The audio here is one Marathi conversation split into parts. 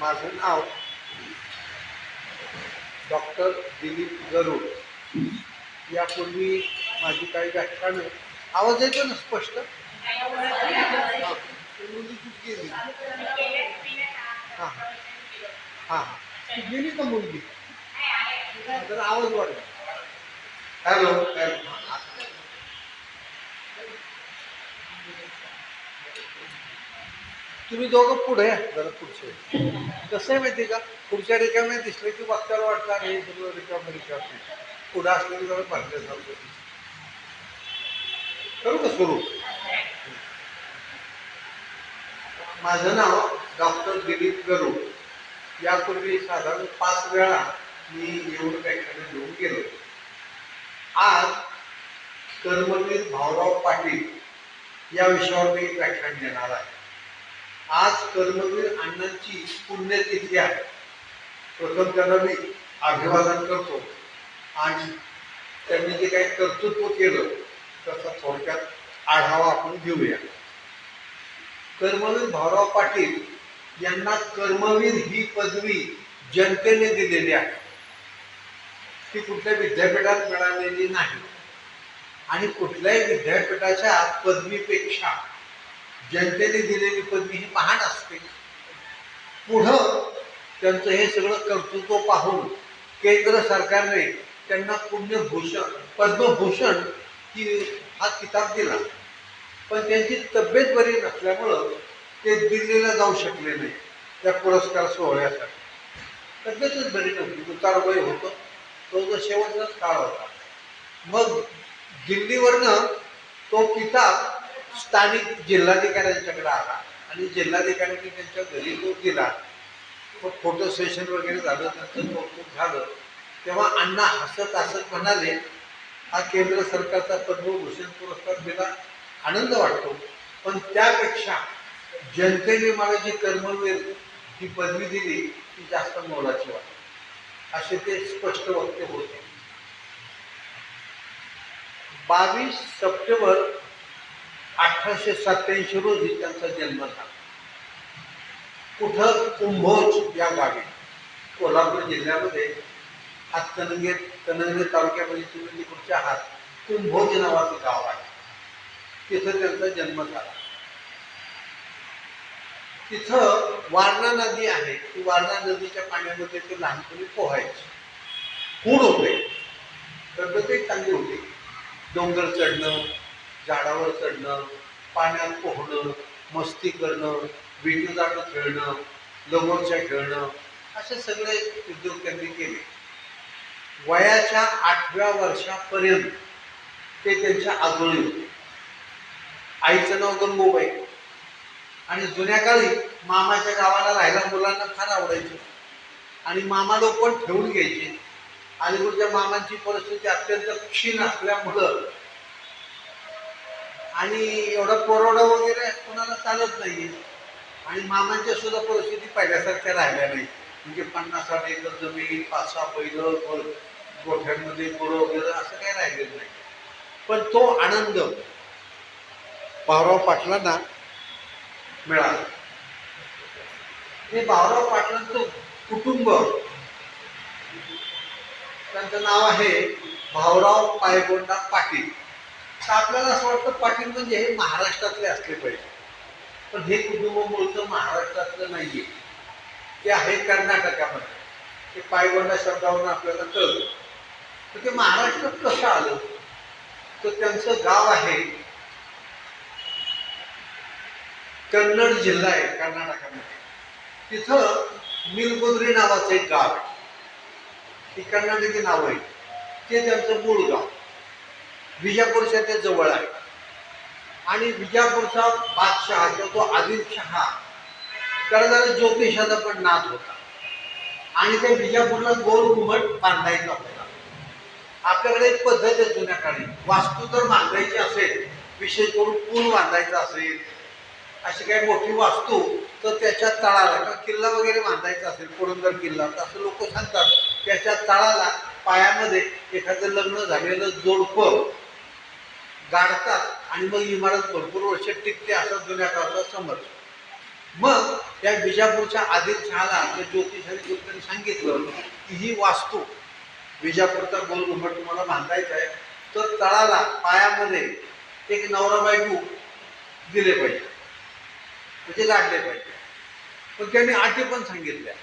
माझं नाव डॉक्टर दिलीप गरुड. यापूर्वी माझी काही व्याख्यानं, आवाज येतो ना स्पष्ट? हां, मुलगी कुठे गेली? हां हां हां, गेली का मुलगी? तर आवाज वाढला. Hello hello. तुम्ही दोघं पुढे या जरा, पुढचे. कसं आहे माहिती का, पुढच्या रिकाम्या दिसले की वक्त्याला वाटतं आणि हे सगळं रिकाम पुढं असलं की जरा भरले जाऊ. करू का सुरू? माझं नाव डॉक्टर दिलीप गरुड. यापूर्वी साधारण 5 वेळा मी येऊन व्याख्यानं घेऊन गेलो. आज कर्मवीर भाऊराव पाटील या विषयावर मी व्याख्यान देणार आहे. आज कर्मवीर अण्णांची पुण्यतिथी आहे. प्रथम त्यांना मी अभिवादन करतो आणि त्यांनी जे काही कर्तृत्व केलं त्याचा थोडक्यात आढावा आपण घेऊया. कर्मवीर भाऊराव पाटील यांना कर्मवीर ही पदवी जनतेने दिलेली आहे. ती कुठल्या विद्यापीठात मिळालेली नाही आणि कुठल्याही विद्यापीठाच्या पदवीपेक्षा जनतेने दिलेली पदवी ही महान असते. पुढं त्यांचं हे सगळं कर्तृत्व पाहून केंद्र सरकारने त्यांना पद्मभूषण हा किताब दिला. पण त्यांची तब्येत बरी नसल्यामुळं ते दिल्लीला जाऊ शकले नाही त्या पुरस्कार सोहळ्यासाठी. तब्येतच बरी नव्हती, दुतारवय होतं, तो जो शेवटचाच काळ होता. मग दिल्लीवरनं तो किताब स्थानिक जिल्हाधिकाऱ्यांच्याकडे आला आणि जिल्हाधिकाऱ्यांनी त्यांच्या घरी तो दिला. फोटो सेशन वगैरे झालं, त्यांचं कौतुक झालं. तेव्हा अण्णा हसत हसत म्हणाले, हा केंद्र सरकारचा पद्मभूषण पुरस्कार दिला, आनंद वाटतो, पण त्यापेक्षा जनतेने मला जी कर्मवीर ही पदवी दिली ती जास्त मोलाची वाटते, असे ते स्पष्ट वक्ते होते. 22 सप्टेंबर 1887 रोजी त्यांचा जन्म झाला. कुठं? कुंभोज या गावी, कोल्हापूर जिल्ह्यामध्ये हातकणंगले तालुक्यामध्ये तुम्ही तिकडच्या आहात, कुंभोज नावाचं गाव आहे, तिथं त्यांचा जन्म झाला. तिथं वारणा नदी आहे, ती वारणा नदीच्या पाण्यामध्ये ते लहानपणी पोहायचे. पूर होते, तब्येतही चांगली होती. डोंगर चढणं, झाडावर चढणं, पाण्यात पोहणं, मस्ती करणं, विटीदांडू खेळणं, लगोरच्या खेळणं, असे सगळे उद्योग त्यांनी केले. वयाच्या 8व्या वर्षापर्यंत ते त्यांच्या आजोळी होते. आईचं नाव गंगूबाई. आणि जुन्या काळी मामाच्या गावाला राहायला मुलांना फार आवडायचं आणि मामा लोक पण ठेवून घ्यायचे. अलीकडच्या मामांची परिस्थिती अत्यंत क्षीण असल्यामुळं आणि एवढा पोरवडा वगैरे कोणाला चालत नाही आणि मामांच्या सुद्धा परिस्थिती पहिल्यासारख्या राहिल्या नाही. म्हणजे 50-60 एकर जमीन, 5-6 बैलं, गोठ्यांमध्ये गुरं वगैरे असं काही राहिलेलं नाही. पण तो आनंद भाऊराव पाटलांना मिळाला. हे भाऊराव पाटलांचं कुटुंब, त्यांचं नाव आहे भाऊराव पायगोंडा पाटील. तर आपल्याला असं वाटतं पाटील म्हणजे हे महाराष्ट्रातले असले पाहिजे, पण हे कुटुंब मूळचं महाराष्ट्रातलं नाहीये, ते आहे कर्नाटकामध्ये. ते पायगोंडा शब्दावरून आपल्याला कळतं. तर ते महाराष्ट्रात कसं आलं, तर त्यांचं गाव आहे, कन्नड जिल्हा आहे कर्नाटकामध्ये, तिथं निलगुद्री नावाचं एक गाव आहे. ती कर्नाटकी नाव आहे, ते त्यांचं मूळ गाव. विजापूरच्या ते जवळ आहे आणि विजापूरचा बादशहा तो आदिलशहा त्याला जरा ज्योतिषाचा पण नाद होता आणि त्या विजापूरला गोल घुमट बांधायचा होता. आपल्याकडे एक पद्धत आहे जुन्या काळी, वास्तू जर बांधायची असेल, विशेष करून पूल बांधायचा असेल, अशी काही मोठी वास्तू, तर त्याच्या तळाला किंवा किल्ला वगैरे बांधायचा असेल, पुरंदर किल्ला, तर असं लोक सांगतात, त्याच्या तळाला पायामध्ये एखादं लग्न झालेलं जोडपं गाडतात आणि मग इमारत भरपूर वर्ष टिकते, असा जुन्या काळाचा समज. मग त्या विजापूरच्या आदिलशहाला त्या ज्योतिषाने लोकांनी सांगितलं की ही वास्तू विजापूरचा गोल घुमट तुम्हाला बांधायचा आहे, तर तळाला पायामध्ये एक नवरा बायको दिले पाहिजे, म्हणजे गाडले पाहिजे. पण त्यांनी अटी पण सांगितल्या.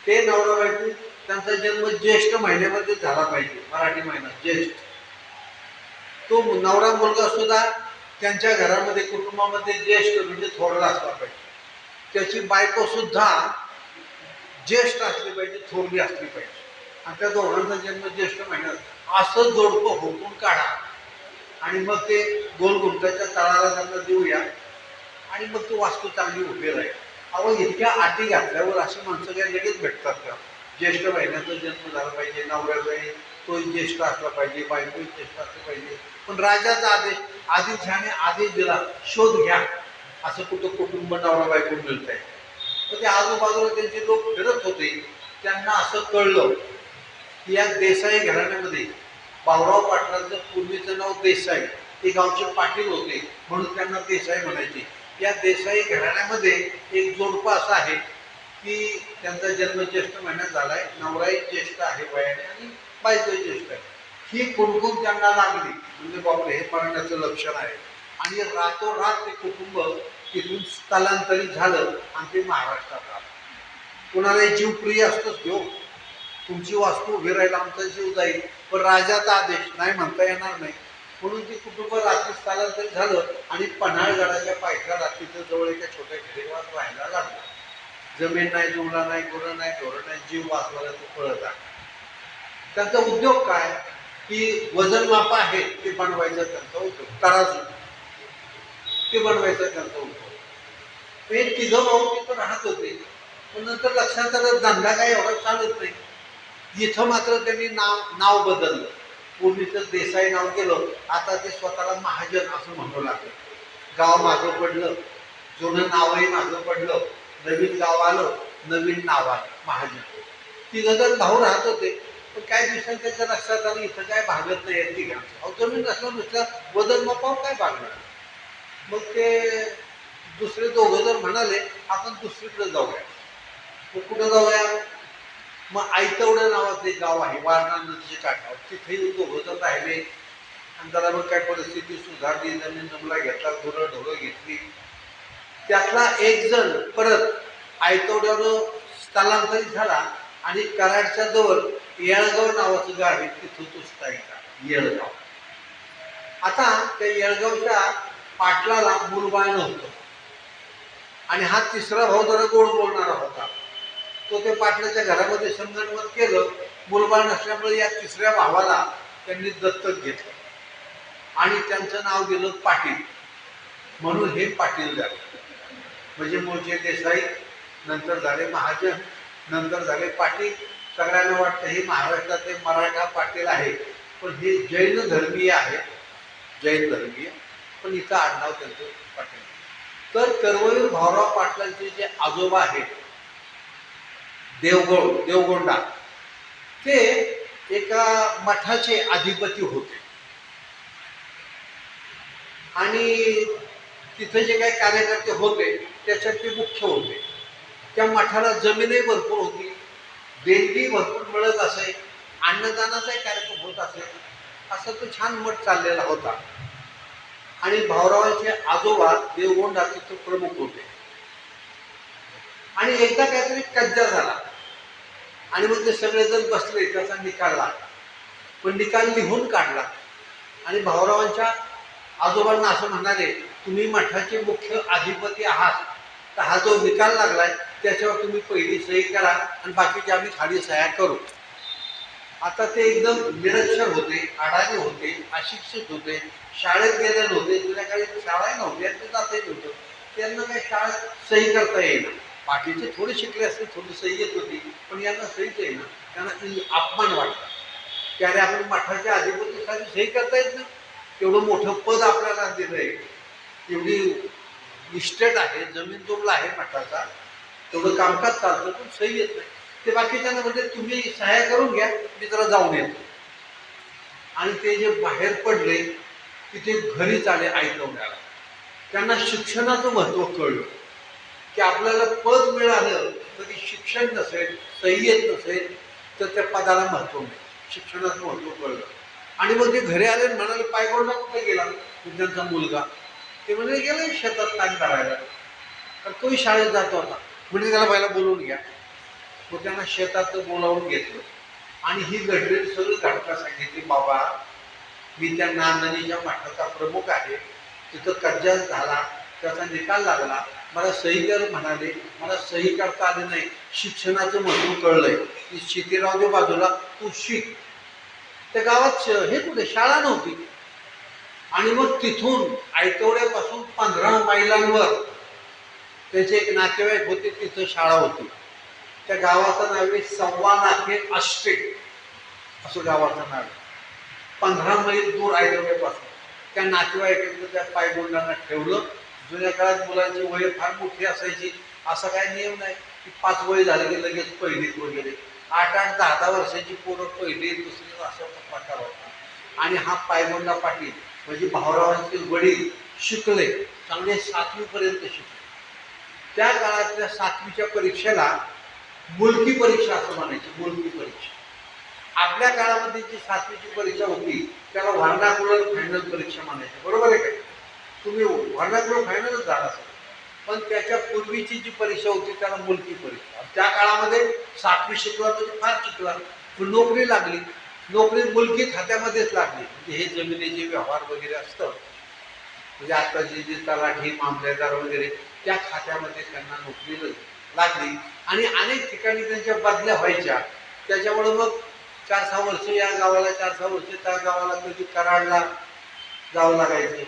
ते नवरा बायको त्यांचा जन्म ज्येष्ठ महिन्यामध्ये झाला पाहिजे, मराठी महिना ज्येष्ठ. तो नवरा मुलगा सुद्धा त्यांच्या घरामध्ये कुटुंबामध्ये ज्येष्ठ म्हणजे थोरला असला पाहिजे. त्याची बायको सुद्धा ज्येष्ठ असली पाहिजे, थोरली असली पाहिजे. आणि त्या दोघांचा जन्म ज्येष्ठ महिन्यात असं जोडपं होतून काढा आणि मग ते गोल घुमटाच्या तळाला त्यांना देऊया आणि मग ती वास्तू चांगली उभी राहील. अहो इतक्या अटी घातल्यावर अशी माणसं काय लगेच भेटतात का? ज्येष्ठ महिन्याचा जन्म झाला पाहिजे, नवऱ्याचाही तोही ज्येष्ठ असला पाहिजे, बायकोही ज्येष्ठ असलं पाहिजे. पण राजाचा आदिलशहाने आदेश दिला, शोध घ्या असं कुठं कुटुंब नवरा बायको मिळत आहे. तर ते आजूबाजूला त्यांचे लोक फिरत होते. त्यांना असं कळलं की या देसाई घराण्यामध्ये भाऊराव पाटलांचं पूर्वीचं नाव देसाई, ते गावचे पाटील होते म्हणून त्यांना देसाई म्हणायचे. या देसाई घराण्यामध्ये एक जोडपं असं आहे की त्यांचा जन्म ज्येष्ठ महिन्यात झालाय, नवराही ज्येष्ठ आहे वयाने आणि बायकोही ज्येष्ठ आहे. ही कुणकुण त्यांना लागली म्हणजे बापरे हे मरणाचं लक्षण आहे. आणि रातोरात ते कुटुंब तिथून स्थलांतरित झालं आणि ते महाराष्ट्रात आलं. कुणाला जीव प्रिय असतोच घेऊ, तुमची वास्तू उभी राहील, आमचा जीव जाईल, पण राजाचा आदेश नाही म्हणता येणार नाही. म्हणून ती कुटुंब रात्री स्थलांतरित झालं आणि पन्हाळगडाच्या पायथ्याला तिथं जवळ एका छोट्या खेडेगावात राहायला लागला. जमीन नाही, जुमला नाही, गुरं नाही, ढोरं नाही, जीव वाचवायला तो पळत आहे. त्यांचा उद्योग काय की वजन मापा आहे ते बनवायचा त्यांचा उद्योग, तराजू ते बनवायचा त्यांचा उद्योग. हे तिघं भाऊ तिथं राहत होते. पण नंतर लक्षात आलं धंदा काय एवढा चालत नाही. इथं मात्र त्यांनी नाव बदललं. पूर्वीचं देसाई नाव केलं, आता ते स्वतःला महाजन असं म्हणू लागलं. गाव मागं पडलं, जुनं नावही मागं पडलं, नवीन गाव आलं, नवीन नाव आलं महाजन. तिघं जण भाऊ राहत होते. पण काही दिवसांनी त्याच्या लक्षात आलं इथं काय भागत नाही आहे तिघांचं. अहो जमीन नसलं नुसतं वजन मपाव काय भागणार. मग ते दुसरे दोघं जण म्हणाले आपण दुसरीकडे जाऊया. मग कुठं जाऊया? मग आयतवडं नावाचं एक गाव आहे वारणा नदीच्या काठावर, तिथे येऊन दोघं जण राहिले. आणि जरा मग काय परिस्थिती सुधारली, जमीन जमला घेतला, गुरं ढोरं घेतली. त्यातला एक जण परत आयतवड्यावर स्थलांतरित झाला आणि कराडच्या जवळ येळगाव नावाचं गाव आहे, तिथं तो स्थायिक येळगाव. आता त्या येळगावच्या पाटलाला मुलबाळ नव्हतं आणि हा तिसरा भाऊ जरा गोड बोलणारा होता. तो त्या पाटलाच्या घरामध्ये संगणमत केलं. मुलबाळ नसल्यामुळे या तिसऱ्या भावाला त्यांनी दत्तक घेतलं आणि त्यांचं नाव दिलं पाटील, म्हणून हे पाटील झाले. म्हणजे मूळचे देसाई, नंतर झाले महाजन, नंतर झाले पाटील. सगळ्यांना वाटतं हे महाराष्ट्रातले मराठा पाटील आहे, पण हे जैन धर्मीय आहे, जैन धर्मीय, पण इथं आडनाव त्यांचं पाटील. तर कर्मवीर भाऊराव पाटलांचे जे आजोबा आहेत देवगोंडा, ते एका मठाचे अधिपती होते आणि तिथे जे काही कार्यकर्ते होते त्याच्यात ते मुख्य होते. त्या मठाला जमीनही भरपूर होती, देणगी भरपूर मिळत असे, अन्नदानाचाही कार्यक्रम होत असे. असं तो छान मठ चाललेला होता. आणि भाऊरावांचे आजोबा देवगोंडा तिथे प्रमुख होते. आणि एकदा काहीतरी कज्जा झाला आणि मग ते सगळेजण बसले, त्याचा निकाल लागला. पण निकाल लिहून काढला आणि भाऊरावांच्या आजोबांना असं म्हणाले, तुम्ही मठाचे मुख्य अधिपती आहात, तर हा जो निकाल लागलाय त्याच्यावर तुम्ही पहिली सही करा आणि बाकीचे आम्ही खाली सह्या करू. आता ते एकदम निरक्षर होते, अडाणी होते, अशिक्षित होते, शाळेत गेले नव्हते, जुन्या काळी शाळाही नव्हती, ते जाते नव्हतं. त्यांना काही शाळेत सही करता येईना. बाकीचे थोडे शिकले असते, थोडी सही येत होती, पण यांना सहीच येईना. त्यांना अपमान वाटला. त्याने आपण मठाच्या अधिपतीसाठी सही करता येत नाही, एवढं मोठं पद आपल्याला दिलंय, एवढी इस्टेट आहे, जमीन जुमला आहे मठाचा, तेवढं कामकाज चालतं, पण सही येत नाही. ते बाकीच्यांना म्हणजे तुम्ही सहाय्य करून घ्या, मी जरा जाऊन येतो. आणि ते जे बाहेर पडले तिथे घरीच आले ऐकवण्याला. त्यांना शिक्षणाचं महत्त्व कळलं. की आपल्याला पद मिळालं तरी शिक्षण नसेल, सही येत नसेल तर त्या पदाला महत्त्व नाही. शिक्षणाचं महत्त्व कळलं. आणि मग ते घरी आले म्हणाले पायगोंडा कुठे गेला त्यांचा मुलगा. ते म्हणजे गेला शेतात काम करायला, तर तोही शाळेत जात होता. म्हणजे त्याला पहिला बोलवून घ्या. मग त्यांना शेतात बोलावून घेतलं आणि ही घडलेली सगळी घटना सांगितली. बाबा, मी त्या नांदणीच्या मठाचा प्रमुख आहे, तिथं कब्जा झाला, त्याचा निकाल लागला, मला सही कर म्हणाले, मला सही करता आली नाही. शिक्षणाचं महत्त्व कळलंय की शेतीराव दे बाजूला, तू शिक. त्या गावात हे कुठे शाळा नव्हती. आणि मग तिथून आयतवड्यापासून 15 मैलांवर त्याचे एक नातेवाईक होते, तिथं शाळा होती. त्या गावाचं नाव आहे सव्वा नाके आष्टे, असं गावाचं नाव आहे. 15 मैल दूर आयतवड्यापासून त्या नातेवाईकांनी त्या पायगोंडांना ठेवलं. जुन्या काळात मुलांची वय फार मोठी असायची. असा काय नियम नाही की 5 वय झालं की लगेच पहिलीत वगैरे. 8-8, 10-10 वर्षाची पोरं पहिली दुसरी असा प्रकार होता. आणि हा पायगोंडा पाटील म्हणजे भाऊरावांचे वडील शिकले, चांगले 7वी पर्यंत शिकले. त्या काळातल्या 7वीच्या परीक्षेला मुलकी परीक्षा असं म्हणायची. मुलकी परीक्षा. आपल्या काळामध्ये जी 7वीची परीक्षा होती त्याला व्हर्नाक्युलर फायनल परीक्षा म्हणायची. बरोबर आहे काय? तुम्ही व्हर्नाक्युलर फायनलच झाला असेल. पण त्याच्या पूर्वीची जी परीक्षा होती त्याला मुलकी परीक्षा. त्या काळामध्ये 7वी शिकला म्हणजे फार शिकला, पण नोकरी लागली. नोकरी मुलकी खात्यामध्येच लागली. म्हणजे हे जमिनीचे व्यवहार वगैरे असतं, म्हणजे आता जे तलाठी, मामलेदार वगैरे त्या खात्यामध्ये त्यांना नोकरी लागली. आणि अनेक ठिकाणी त्यांच्या बदल्या व्हायच्या. त्याच्यामुळे मग 4-6 वर्ष या गावाला, 4-6 वर्ष त्या गावाला, कधी कराडला जावं लागायचे,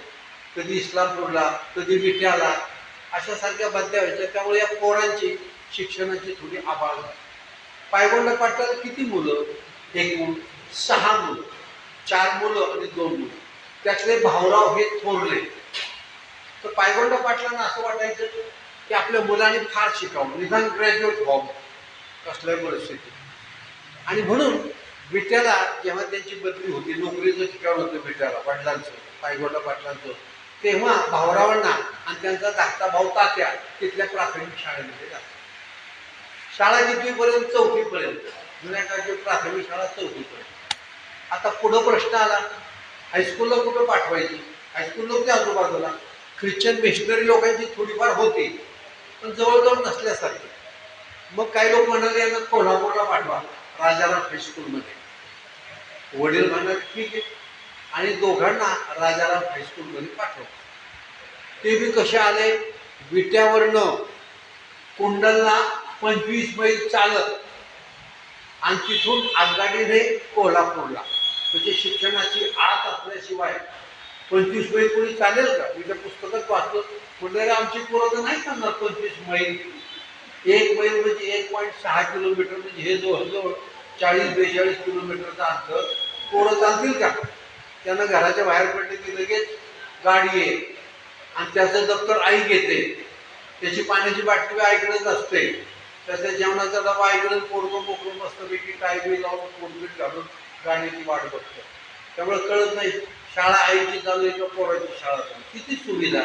कधी इस्लामपूरला, कधी विट्याला, अशा सारख्या बदल्या व्हायच्या. त्यामुळे या पोरांची शिक्षणाची थोडी आबाळ झाली. पायगोंडा पाटलाला किती मुलं? एकूण 6 मुलं. 4 मुलं आणि 2 मुलं. त्यातले भाऊराव हे थोरले. तर पायगोंडा पाटलांना असं वाटायचं की आपल्या मुलांनी फार शिकावं, निदान ग्रॅज्युएट व्हावं कसल्याही परिस्थितीत. आणि म्हणून विट्याला जेव्हा त्यांची बदली होती, नोकरीचं ठिकाण होतं विट्याला वडिलांचं, पायगोंडा पाटलांचं, तेव्हा भाऊरावांना आणि त्यांचा धाकटा भाऊ तात्या तिथल्या प्राथमिक शाळेमध्ये जातात. शाळा कितवीपर्यंत? 4थी पर्यंत. जुन्या काळची प्राथमिक शाळा 4थी पर्यंत. आता पुढं प्रश्न आला, हायस्कूलला कुठं पाठवायची? हायस्कूल नव्हती आजूबाजूला. ख्रिश्चन मिशनरी लोकांची थोडीफार होती, पण जवळजवळ नसल्यासारखी. मग काही लोक म्हणाले यांना कोल्हापूरला पाठवा, राजाराम हायस्कूलमध्ये. वडील म्हणाले ठीक आहे, आणि दोघांना राजाराम हायस्कूलमध्ये पाठवलं. ते बी कसे आले? विट्यावरनं कुंडलला 25 मैल चालत आणि तिथून आगगाडीने कोल्हापूरला. म्हणजे शिक्षणाची आत असल्याशिवाय 25 मैल कोणी चालेल का? मी त्या पुस्तकात वाचलं, म्हणजे आमची पोरं तर नाही चालणार 25 मैल. 1 मैल म्हणजे 1.6 किलोमीटर, म्हणजे हे जवळजवळ 40-42 किलोमीटरचं अंतर. पोरं चालतील का? त्यांना घराच्या बाहेर पडले की लगेच गाडी आहे आणि त्याचं दप्तर आई घेते, त्याची पाण्याची बाटली आईकडेच असते, त्याच्या जेवणाचा डबा आईकडे, पोरगं मोकळं मस्तपैकी टायबी लावून पोरबीट घालून गाडीची वाट बघतो. त्यामुळे कळत नाही शाळा आईची चालू आहे किंवा पोराची शाळा चालू. किती सुविधा,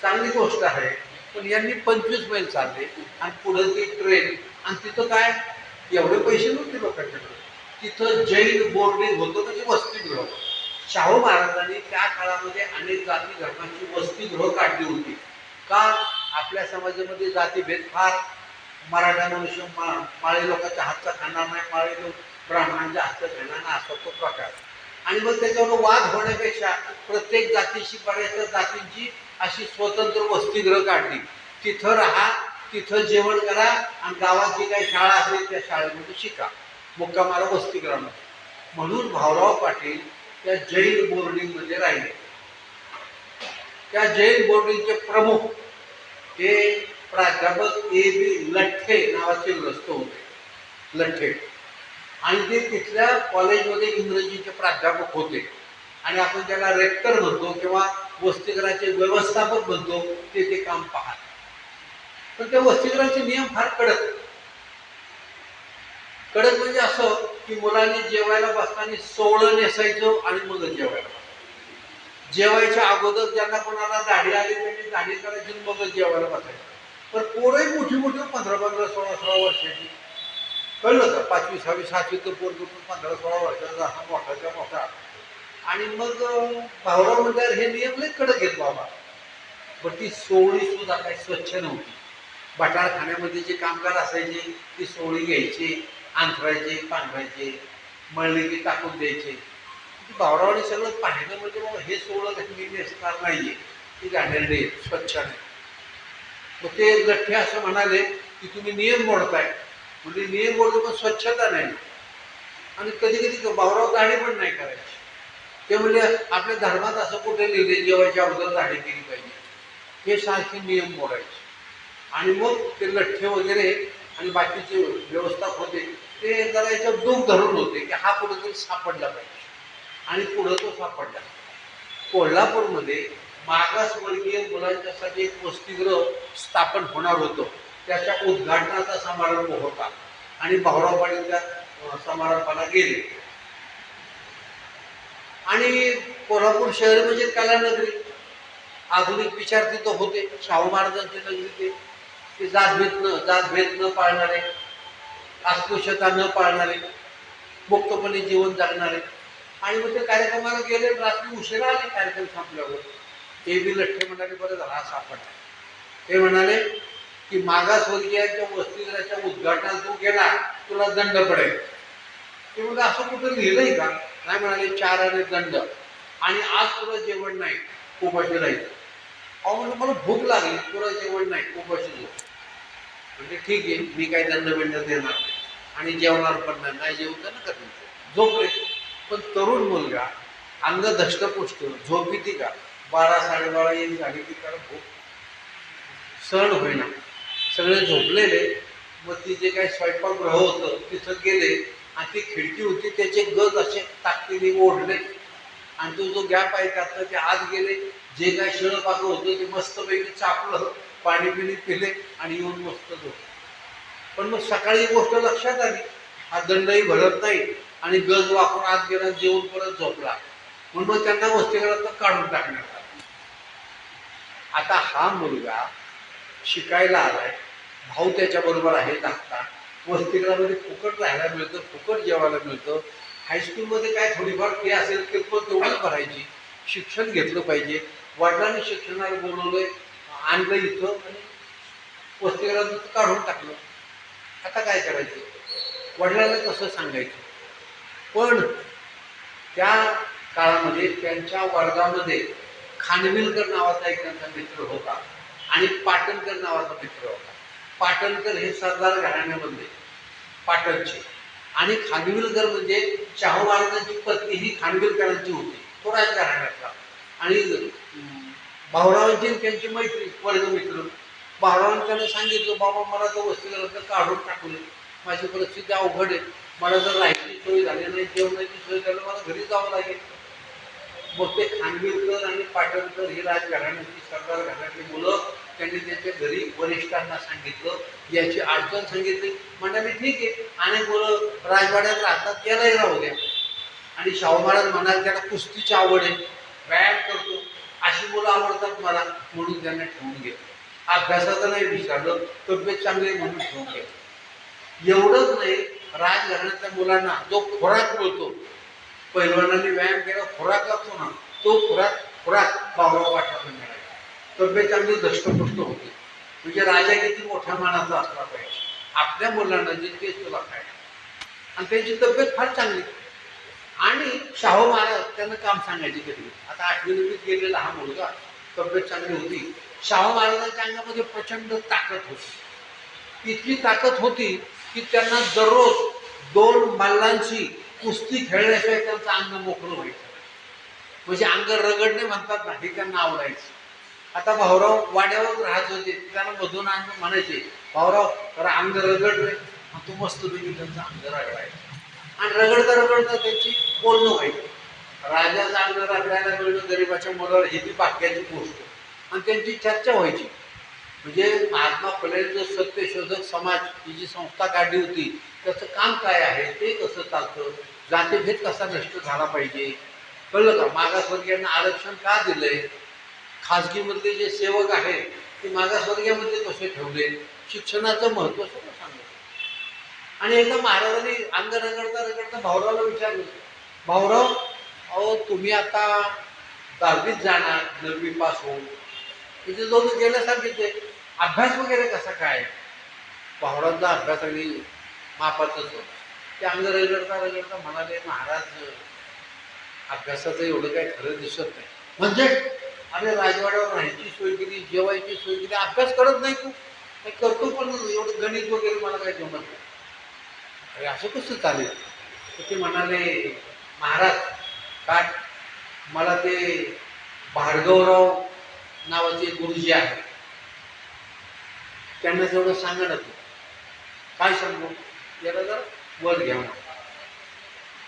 चांगली गोष्ट आहे. पण यांनी 25 मैल चालले आणि पुढे ती ट्रेन. आणि तिथं काय, एवढे पैसे नव्हते लोकांच्याकडे. तिथं जैन बोर्डिंग होतं, म्हणजे वसतिगृह. शाहू महाराजांनी त्या काळामध्ये अनेक जाती धर्मांची वसतिगृह काढली होती. का? आपल्या समाजामध्ये जातीभेद फार. मराठा मनुष्य माळी लोकांच्या हातचा खाणार नाही, माळी लोक ब्राह्मणांच्या हातचा खाणार नाही, असा तो प्रकार. आणि मग त्याच्यावर वाद होण्यापेक्षा प्रत्येक जातीशी, बऱ्याच जातींची अशी स्वतंत्र वसतिगृह काढली. तिथं राहा, तिथं जेवण करा आणि गावात जी काही शाळा असेल त्या शाळेमध्ये शिका, मुक्कामाला वसतिगृहामध्ये. म्हणून भाऊराव पाटील त्या जैन बोर्डिंगमध्ये राहिले. त्या जैन बोर्डिंगचे प्रमुख हे प्राध्यापक A.B. लठ्ठे नावाचे ग्रस्त होते. लठ्ठे. आणि ते तिथल्या कॉलेजमध्ये इंग्रजीचे प्राध्यापक होते. आणि आपण त्याला रेक्टर म्हणतो किंवा वसतिगृहाचे व्यवस्थापक म्हणतो, ते काम पाहत. पण त्या वसतिगृहाचे नियम फार कडक. कडक म्हणजे असं की मुलांनी जेवायला बसताना सोवळं नेसायचं आणि मग जेवायला. जेवायच्या अगोदर ज्यांना कोणाला दाढी आली त्यांनी दाढी करायची, मगच जेवायला बसायचं. पण पोरही मोठी मोठी 15-15, 16-16 वर्षाची. कळलं का? 5वी 6वी 7वी तर पोरग 15-16 वर्षाचा, हा मोठाच्या मोठा. आणि मग भाऊराव म्हणल्यावर हे नियम लय कडक आहेत बाबा. पण ती सोवळी सुद्धा काही स्वच्छ नव्हती. बटाळखान्यामध्ये जे कामगार असायचे ती सोवळी घ्यायची, अंथरायचे, पांघरायचे, मळली की टाकून द्यायचे. भाऊरावाने सगळं पाहिलं म्हणजे बाबा हे सोवळं मी नेसणार नाहीये, ती घाणेरडी स्वच्छ नाही. मग ते गठ्ठे असं म्हणाले की तुम्ही नियम मोडताय. म्हणजे नियम मोडतो पण स्वच्छता नाही. आणि कधी कधी भाऊराव दाढी पण नाही करायची. ते म्हणजे आपल्या धर्मात असं कुठे लिहिले जेवायच्या अगोदर दाढी केली पाहिजे, हे सारखे नियम मोडायचे. आणि मग ते लठ्ठे वगैरे आणि बाकीचे व्यवस्थाप होते ते जरा याच्यात दुःख धरून होते की हा कुठेतरी सापडला पाहिजे. आणि पुढं तो सापडला. कोल्हापूरमध्ये मागासवर्गीय मुलांच्यासाठी एक वसतिगृह स्थापन होणार होतं. त्याच्या उद्घाटनाचा समारंभ होता आणि भाऊराव पाटील त्या समारंभाला गेले. आणि कोल्हापूर शहर म्हणजे कलानगरी, आधुनिक विचार तिथं होते. शाहू महाराजांची नगरी ते जातभेद न पाळणारे, अस्पृश्यता न पाळणारे, मुक्तपणे जीवन जगणारे. आणि मग ते कार्यक्रमाला गेले, रात्री उशिरा आले कार्यक्रम संपल्यावर. ते बी लठ्ठे म्हणाले बरं झाला हा सापडला. ते म्हणाले की मागासवर्गीयांच्या वसतिगृहाच्या उद्घाटनात तू गेला तुला दंड पडेल. ते म्हणजे असं कुठं लिहिलंय का? नाही म्हणाले 4 आणे दंड आणि आज तुला जेवण नाही, उपाशी राहायचं. अहो म्हणजे मला भूक लागली, तुला जेवण नाही, उपाशी झोप. म्हणजे ठीक आहे, मी काही दंड देणार नाही आणि जेवणार पण नाही, जेवतं ना का तुमचं झोपले. पण तरुण मुलगा अंग धष्टपुष्ट झोप येते का? 12-12:30 येईल झाली की त्याला भूक सहन होईना. सगळे झोपलेले. मग ती जे काही स्वयंपाकगृह होतं तिथं गेले आणि ती खिडकी होती त्याचे गज असे ताकदीने ओढले आणि तो जो गॅप आहे त्यातलं ते आत गेले. जे काय शिळपाकं होतं ते मस्तपैकी चापलं, पाणी पिणी पिले आणि येऊन मस्त झोपले. पण मग सकाळी गोष्ट लक्षात आली, हा दंडही भरत नाही आणि गज वापरून आत गेला, जेवून परत झोपला. म्हणून मग त्यांना वसतिगृहातून काढून टाकण्यात आलं. आता हा मुलगा शिकायला आलाय, भाऊ त्याच्याबरोबर आहे धाकटा, वसतिगृहामध्ये फुकट राहायला मिळतं, फुकट जेवायला मिळतं. हायस्कूलमध्ये काय थोडीफार फी असेल की तेवढीच भरायची. शिक्षण घेतलं पाहिजे. वडिलांनी शिक्षणाला बोलवलंय, आणलं इथं आणि वसतिगृहातून काढून टाकलं. आता काय करायचं? वडिलांना कसं सांगायचं? पण त्या काळामध्ये त्यांच्या वर्गामध्ये खानविलकर नावाचा एक त्यांचा मित्र होता आणि पाटणकर नावाचा मित्र होता. पाटणकर हे सरदार घराण्यामधले पाटणचे आणि खानविलकर म्हणजे शाहू महाराजांची पत्नी ही खानविलकरांची होती, तो राजघराण्यातला. आणि भाऊरावांची त्यांची मैत्री, वर्गमित्र. भाऊरावांनी त्यांना सांगितलं बाबा मला तर वसतिगृहातून काढून टाकले, माझी परिस्थिती अवघड आहे, मला जर राहायची सोय झाली नाही, जेवणाची सोय झाली, मला घरी जावं लागेल. मग ते खानविलकर आणि पाटणकर ही राजघराण्याची सरदार घराण्याची मुलं त्यांनी त्यांच्या घरी वरिष्ठांना सांगितलं, याची अडचण सांगितली. म्हणाले ठीक आहे, अनेक मुलं राजवाड्यात राहतात, त्यालाही राहू द्या. आणि शाहू महाराज म्हणाले त्याला कुस्तीची आवड आहे, व्यायाम करतो, अशी मुलं आवडतात मला, म्हणून त्यांना ठेवून घेतलं. अभ्यासाचं नाही विचारलं, तब्येत चांगली म्हणून ठेवून घेतलं. एवढंच नाही, राजघराण्यातल्या मुलांना जो खोराक मिळतो, पैलवानांनी व्यायाम केला, खुराक लागतो ना, तो खुराक भाऊराव पाटलांना मिळाला. तब्येत चांगली धष्टपुष्ट होती. म्हणजे राजा किती मोठ्या मानाचा असला पाहिजे, आपल्या मुलांना जे तेच तुला खायला. आणि त्यांची तब्येत फार चांगली. आणि शाहू महाराज त्यांना काम सांगायचे कधी. आता 8वी-9वीत गेलेला हा मुलगा, तब्येत चांगली होती. शाहू महाराजांच्या अंगामध्ये प्रचंड ताकद होती. इतकी ताकद होती की त्यांना दररोज 2 मल्लांची कुस्ती खेळल्याशिवाय त्यांचं अंग मोकळं व्हायचं. म्हणजे अंग रगडणे म्हणतात ना, हे त्यांना आवडायचं. आता भाऊराव वाड्यावर राहत होते, त्यांना मधून अंग म्हणायचे भाऊराव अंग रगडले, तू मस्त पैकी त्यांचं अंग रगडायचं. आणि रगडता रगडता त्यांची बोलणं व्हायचं. राजाचं अंग रगडायला मिळणं गरीबाच्या मुलाला ही ती भाग्याची गोष्ट. आणि त्यांची चर्चा व्हायची. म्हणजे महात्मा फुलेंचं सत्यशोधक समाज ही जी संस्था काढली होती त्याचं काम काय आहे, ते कसं चालतं, जातीभेद कसा नष्ट झाला पाहिजे, कळलं का? मागासवर्गीयांना आरक्षण का दिलंय, खाजगीमधले जे सेवक आहेत ते मागासवर्गीयामध्ये कसे ठेवले, शिक्षणाचं महत्त्व सगळं सांगितलं. आणि एकदा महाराजांनी अंग रगडता रगडता भाऊरावला विचारलं, भाऊराव अहो तुम्ही आता 10वीत जाणार, 9वी पास होऊन तिथे दोन गेल्यासारखेच आहे, अभ्यास वगैरे कसा काय? भाऊरावांचा अभ्यास आणि मापातच होता. ते अंग रगडता रगडता म्हणाले, महाराज अभ्यासाचं एवढं काही खरं दिसत नाही. म्हणजे अरे राजवाड्यावर राहायची सोय केली, जेवायची सोय केली, अभ्यास करत नाही तू? काही करतो पण एवढं गणित वगैरे मला काही जमत नाही. अरे असं कसं चालेल? तर ते म्हणाले, महाराज काय मला ते भार्गवराव नावाचे गुरुजी आहेत, त्यांना तेवढं सांगा ना तू. काय सांगू? याला जरा वर घ्या म्हणा.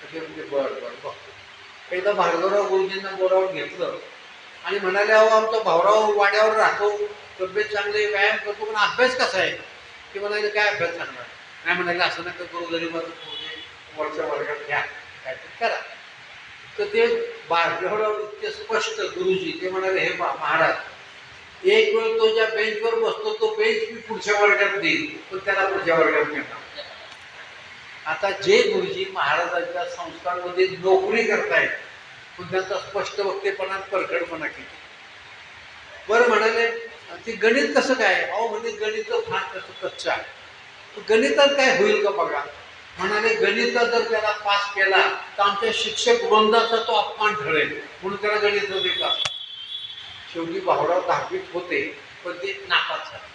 ते म्हणजे बरं बरं बघतो. एकदा भार्गवराव गुरुजींना बोलावून घेतलं आणि म्हणाले, अहो आमचा भाऊराव वाड्यावर राहतो, तब्येत चांगली, व्यायाम करतो, पण अभ्यास कसा आहे? ते म्हणाले, काय अभ्यास सांगणार? नाही म्हणाले, असं नका करू, गरीबाचं वरच्या वर्गात घ्या, काय तर करा. तर ते भार्गवराव इतके स्पष्ट गुरुजी ते म्हणाले, हे महाराज एक वेळ तो ज्या बेंचवर बसतो तो बेंच मी पुढच्या वर्गात देईल, पण त्याला पुढच्या वर्गात घेणार. आता जे गुरुजी महाराजांच्या संस्थांमध्ये नोकरी करतायत, पण त्यांचा स्पष्ट वक्तेपणा परखडपणा केली. बरं म्हणाले, ते गणित कसं काय? अहो म्हणजे गणित फार कसं कच्चं आहे, गणितात काय होईल का बघा. म्हणाले, गणितात जर त्याला पास केला तर आमच्या शिक्षक वृंदाचा तो अपमान ठरेल, म्हणून त्याला गणित का. शेवटी भाऊराव 10वीत होते, पण ते नापास झाले.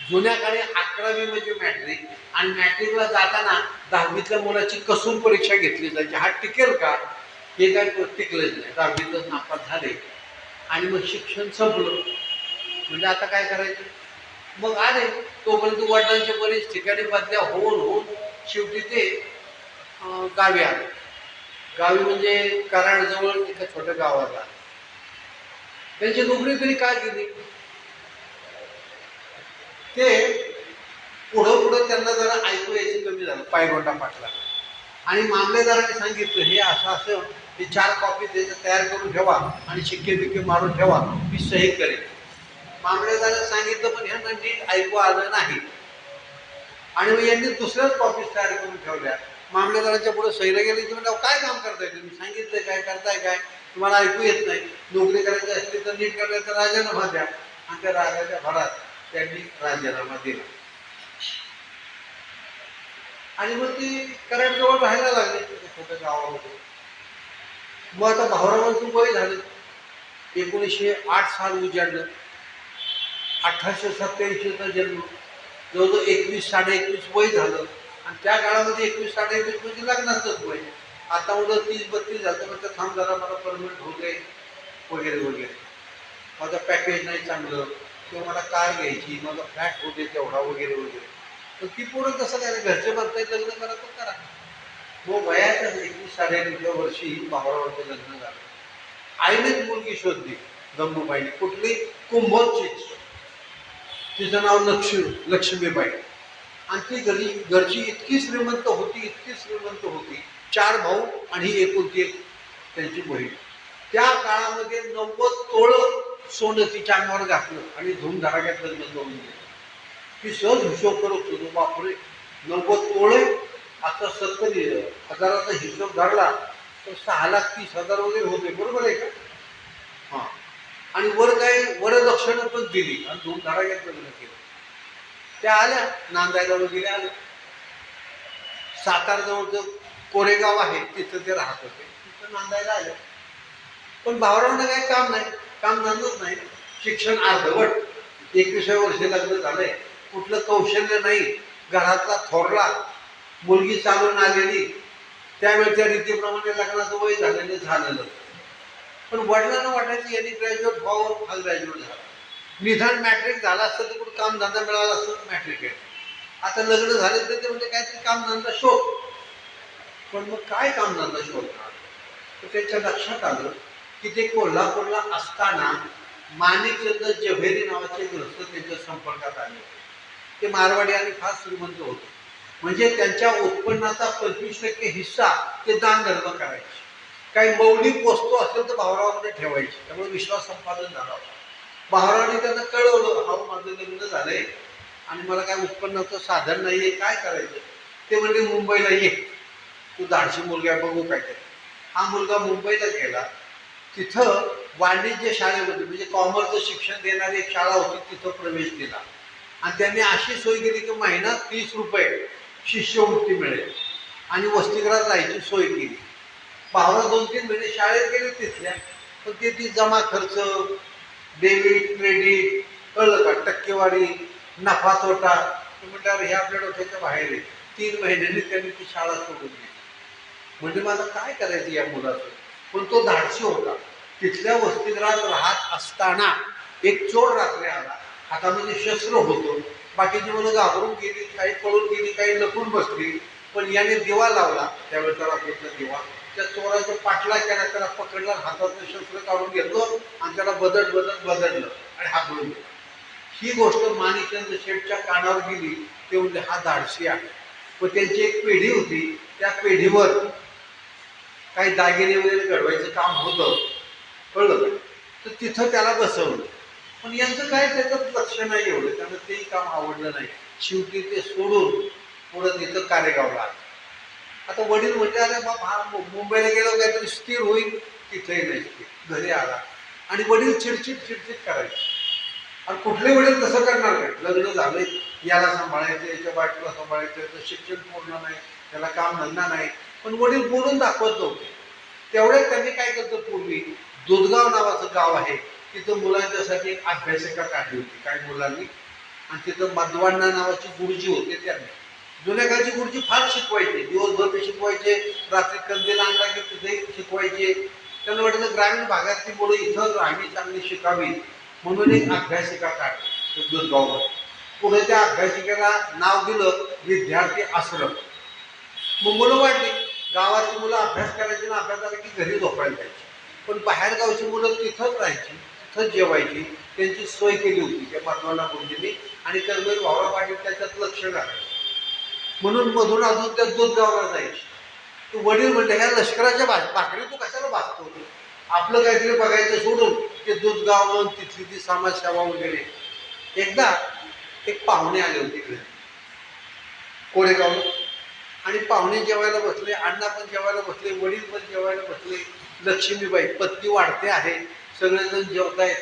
जुन्या काळी 11वी म्हणजे मॅट्रिक, आणि मॅट्रिकला जाताना 10वीतल्या मुलाची कसून परीक्षा घेतली जायची. हा टिकेल का? हे काय टिकलंच नाही, 10वीतच नापास झाले. आणि मग शिक्षण संपलं. म्हणजे आता काय करायचं? मग आले तोपर्यंत वडिलांच्या बरेच ठिकाणी बदल्या होऊन होऊन शेवटी ते गावी आले. गावी म्हणजे कराडजवळ एका छोट्या गावाला. त्यांची नोकरी तरी काय केली? ते पुढं पुढं त्यांना जरा ऐकू यायचं कमी झालं, पायगोंडा पाटला. आणि मामलेदाराने सांगितलं, हे असं असं हे 4 कॉपी त्याचं तयार करून ठेवा आणि शिक्के बिक्के मारून ठेवा, मी सही करेन. मामलेदाराने सांगितलं, पण ह्यांना नीट ऐकू आलं नाही. आणि मग यांनी दुसऱ्याच कॉपीज तयार करून ठेवल्या. मामलेदाराच्या पुढे सहीला गेले की म्हणजे काय काम करताय तुम्ही? सांगितलंय काय, करताय काय? तुम्हाला ऐकू येत नाही. नोकरी करायची असली तर नीट करायचं, राजीनामा द्या. आणि त्या राजाच्या भरात त्यांनी राजीनामा दिला. आणि मग ती कराडजवळ राहायला लागली छोट्या गावामध्ये. मग आता भाऊरावांचं वय झालं, 1908 साल उजाडलं. 1887चा जन्म, जवळजवळ 21 21.5 वय झालं. आणि त्या काळामध्ये 21 21.5 म्हणजे लग्नाचंच वय. आता मुलं 30-32 झालं म्हणजे थांब जरा मला परमिट होऊ दे वगैरे वगैरे, माझं पॅकेज नाही चांगलं, किंवा मला कार घ्यायची, माझा फ्लॅट होऊ दे तेवढा वगैरे वगैरे. तर ती पोरं कसं काय, घरचे म्हणताय लग्न करा तर करा. मग वयाच्या 21 21.5 वर्षी भाऊरावांचं लग्न झालं. आईनेच मुलगी शोधली, गंगूबाईने. कुठली? कुंभोजचीच. तिचं नाव लक्ष्मीबाई. आणि ती घरची इतकी श्रीमंत होती, इतकी श्रीमंत होती. 4 भाऊ आणि ही एकुलती एक त्यांची बहीण. त्या काळामध्ये 90 तोळं सोनं तिच्या अंगावर घातलं आणि धूमधडाक्यात लग्न करून दिलं. ती सहज हिशोब करत होतो, बापरे 90 तोळे, आता 70,000चा हिशोब धरला तर 6,30,000 वगैरे होते. बरोबर आहे का? हां. आणि वर काय वरदक्षिणा पण दिली आणि धूमधडाक्यात लग्न केलं. त्या आल्या नांदायला वगैरे आले. सातारजवळचं कोरेगाव आहे तिथं ते राहत होते, तिथं नांदायला आले. पण भावरावांना काही काम नाही, काम धंदाच नाही, शिक्षण अर्धवट, 21व्या वर्षी लग्न झालंय, कुठलं कौशल्य नाही, घरातला थोरला, मुलगी चालून आलेली, त्यावेळेच्या रीतीप्रमाणे लग्नाचं वय झालेलं. पण वडिलांना वाटायचं यांनी ग्रॅज्युएट व्हावं, हा ग्रॅज्युएट झाला. निदान मॅट्रिक झाला असतं तर कुठं कामधंदा मिळाला असतं, मॅट्रिक आहे. आता लग्न झाले तर ते म्हणजे काहीतरी कामधंदा शोध. पण मग काय कामधंदा शोधणार? तर त्याच्या लक्षात आलं की ते कोल्हापूरला असताना माणिकचंद जव्हेरी नावाचे गृहस्थ त्यांच्या संपर्कात आले. ते मारवाडी आणि फार श्रीमंत होते. म्हणजे त्यांच्या उत्पन्नाचा 25% हिस्सा ते दान धर्म करायचे. काही मौलिक वस्तू असेल तर भावरावांमध्ये ठेवायची. त्यामुळे विश्वास संपादन झाला होता. भावाने त्यांना कळवलं, हा माझं लग्न झालंय आणि मला काय उत्पन्नाचं साधन नाहीये, काय करायचं. ते म्हणजे मुंबईला ये, तू धाडशी मुलगा बघू काय ते. हा मुलगा मुंबईला गेला. तिथं वाणिज्य शाळेमध्ये म्हणजे कॉमर्सचं शिक्षण देणारी एक शाळा होती, तिथं प्रवेश दिला. आणि त्यांनी अशी सोय केली की महिना 30 रुपये शिष्यवृत्ती मिळेल आणि वसतिगृहात राहायची सोय केली. भावना 2-3 महिने शाळेत गेले तिथल्या, पण ते ती जमा खर्च, डेबिट क्रेडिट, कळलं का, टक्केवारी, नफा तोटा म्हटल्यावर हे आपल्या डोक्याच्या बाहेर आहे. 3 महिन्यांनी त्यांनी ती शाळा सोडून दिली. म्हणजे मला काय करायचं या मुलाचं. पण तो धाडसी होता. तिथल्या वसतिगृहात राहत असताना एक चोर रात्री आला, हातामध्ये शस्त्र होतं. बाकीची मुलं घाबरून गेली, काही पळून गेली, काही लपून बसली. पण याने दिवा लावला, त्यावेळेचा रात्रीचा दिवा. त्या चोराचा पाठलाग केला, त्याला पकडला, हातातलं शस्त्र काढून घेतलं आणि त्याला बदललं आणि हाकलून दिलं. ही गोष्ट माणिकचंद शेठच्या कानावर गेली. ते म्हणजे हा धाडसी आहे. व त्यांची एक पेढी होती, त्या पेढीवर काही दागिने वगैरे घडवायचं काम होतं, कळलं का. तर तिथं त्याला बसवलं. पण यांचं काय त्याच्यात लक्ष नाही एवढं, त्यांना तेही काम आवडलं नाही. शेवटी ते सोडून पुढं तिथं कारेगावला आलं. आता वडील म्हणजे अरे बाप हा मुंबईला गेलो काहीतरी स्थिर होईल, तिथंही नाही स्थिर. घरी आला आणि वडील चिडचिड करायचे. आणि कुठले वडील तसं करणार नाही. लग्न झालंय, याला सांभाळायचं, याच्या बायकोला सांभाळायचं, याचं शिक्षण पूर्ण नाही, त्याला काम धंदा नाही. पण वडील बोलून दाखवत नव्हते. तेवढ्यात त्यांनी काय करतं, पूर्वी दुधगाव नावाचं गाव आहे, तिथं मुलांच्यासाठी एक अभ्यासिका काढली होती काही मुलांनी. आणि तिथं मधवांना नावाची गुरुजी होते. त्यांनी जुन्या काळची गुरुजी फार शिकवायचे, दिवसभर ते शिकवायचे, रात्री कंदील आणला की तिथे शिकवायचे. त्यांना वाटलं ग्रामीण भागातली मुलं इथं राहावी, चांगली शिकावी, म्हणून एक अभ्यासिका काढली दुधगाववर. पुढे त्या अभ्यासिकेला नाव दिलं विद्यार्थी आश्रम. मग मुलं वाढली, गावातली मुलं अभ्यास करायची ना, अभ्यास झाला की घरी झोपायला जायची. पण बाहेर गावची मुलं तिथंच राहायची, तिथंच जेवायची. त्यांची सोय केली होती त्या मधवाला गुरुजींनी. आणि कर्मवीर भाऊराव पाटील त्याच्यात लक्ष घालायचं, म्हणून मधून अजून त्या दूधगावला जायची. तू वडील म्हणले, ह्या लष्कराच्या भाकरी तू कशाला भाजतो, आपलं काहीतरी बघायचं सोडून ते दूधगाव तिथली ती समाजसेवा वगैरे. एकदा एक पाहुणे आले होते इकडे कोरेगावला, आणि पाहुणे जेवायला बसले, अण्णा पण जेवायला बसले, वडील पण जेवायला बसले. लक्ष्मीबाई पत्नी वाढते आहे, सगळेजण जेवतायत.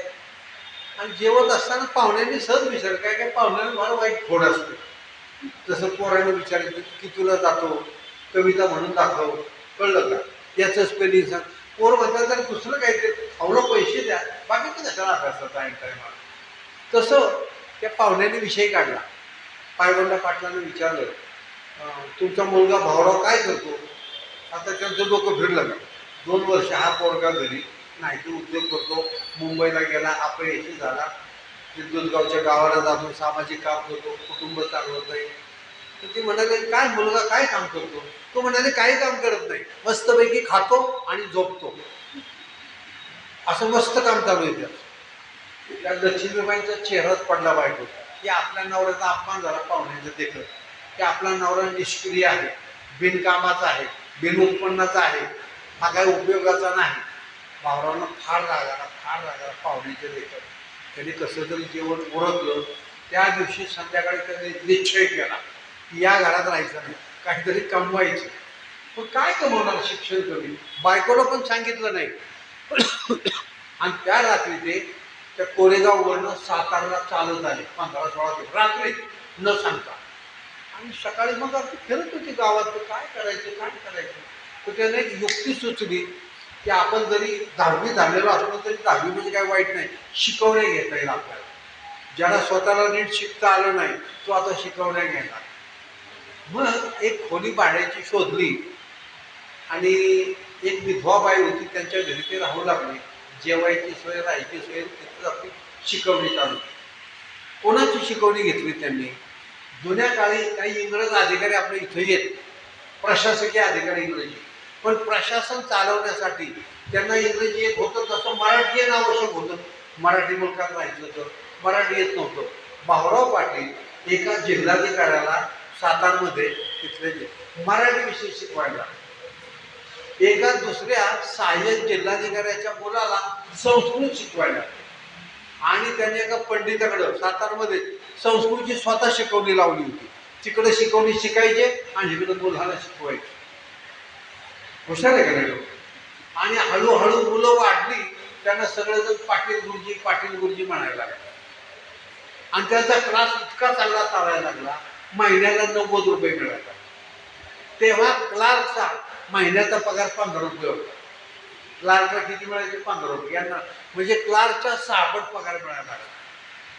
आणि जेवत असताना पाहुण्यांनी सहज विचारलं, काय काय पाहुण्याला फार वाईट खोड असते. जसं पोरानं विचारायचं की तुला जातो, कविता म्हणून दाखव, कळलं का, याचं स्पेलिंग सांग. पोर म्हणतात तर दुसरं काहीतरी, आवडं पैसे द्या, बाकीचं कशाला अभ्यासात आहे टायमाला. तसं त्या पाहुण्याने विषय काढला. पायगोंडा पाटलानं विचारलं, तुमचा मुलगा भाऊराव काय करतो. आता त्यांचं डोकं फिरलं. 2 वर्ष हा पोरगा घरी नाही, तो उद्योग करतो, मुंबईला गेला, अपयशी झाला, ते दुधगावच्या गावाला जातो, सामाजिक काम करतो, कुटुंब चालवत आहे. तर ते म्हणाले, काय मुलगा काय काम करतो. तो म्हणाले, काही काम करत नाही, मस्तपैकी खातो आणि झोपतो, असं मस्त काम चालू आहे त्याचं. त्या लक्ष्मीबाईंचा चेहराच पडला बायको की आपल्या नवऱ्याचा अपमान झाला पाहुण्याचं देखत, की आपला नवरा निष्क्रिय आहे, बिनकामाचा आहे, बिनउत्पन्नाचा आहे, हा काही उपयोगाचा नाही. भावरांना फार रागाला पाहुण्याच्या देखत. त्यांनी कसं तरी जेवण उरकलं. त्या दिवशी संध्याकाळी त्यांनी निश्चय केला की या घरात राहायचं नाही, काहीतरी कमवायचं. पण काय कमवणार, शिक्षण कमी. बायकोला पण सांगितलं नाही. आणि त्या रात्री ते त्या कोरेगाववरनं सातारला चालत आले, 15-16 दिवस रात्री न सांगता. आणि सकाळी मग अगदी फिरत होती गावात, काय करायचं. तर त्याने एक युक्ती सुचली की आपण जरी 10वी झालेलो असलो तरी 10वी म्हणजे काय वाईट नाही, शिकवण्या घेता येईल आपल्याला. ज्याला स्वतःला नीट शिकता आलं नाही तो आता शिकवण्या घेणार. मग एक खोली भाड्याची शोधली आणि एक विधवा बाई होती, त्यांच्या घरी ते राहू लागले. जेवायची सोय, राहायची सोय, तिथं आपली शिकवणी चालू. कोणाची शिकवणी घेतली त्यांनी. जुन्या काळी काही इंग्रज अधिकारी आपल्या इथं येत, प्रशासकीय अधिकारी इंग्रजी. पण प्रशासन चालवण्यासाठी त्यांना इंग्रजी येत होतं, तसं मराठी येणं आवश्यक होतं. मराठी मुलकात राहायचं तर मराठी येत नव्हतं. भाऊराव पाटील एका जिल्हाधिकाऱ्याला सातारमध्ये तिथले मराठी विषय शिकवायला, एका दुसऱ्या सहाय्यक जिल्हाधिकाऱ्याच्या मुलाला संस्कृत शिकवायला. आणि त्याने एका पंडिताकडं सातारमध्ये संस्कृतची स्वतः शिकवणी लावली होती. तिकडे शिकवणी शिकायचे आणि इकडे मुलाला शिकवायचे. हुशार आहे का नाही लोक? आणि हळूहळू मुलं वाढली, त्यांना सगळेजण पाटील गुरुजी म्हणायला लागले. आणि त्याचा क्लास इतका चांगला चालायला लागला, महिन्याला 90 रुपये मिळायचा. तेव्हा क्लार्कचा महिन्याचा पगार 15 रुपये होता. क्लार्कला किती मिळायचे? 15 रुपये. यांना म्हणजे क्लार्कचा 6 पट पगार मिळायला लागला.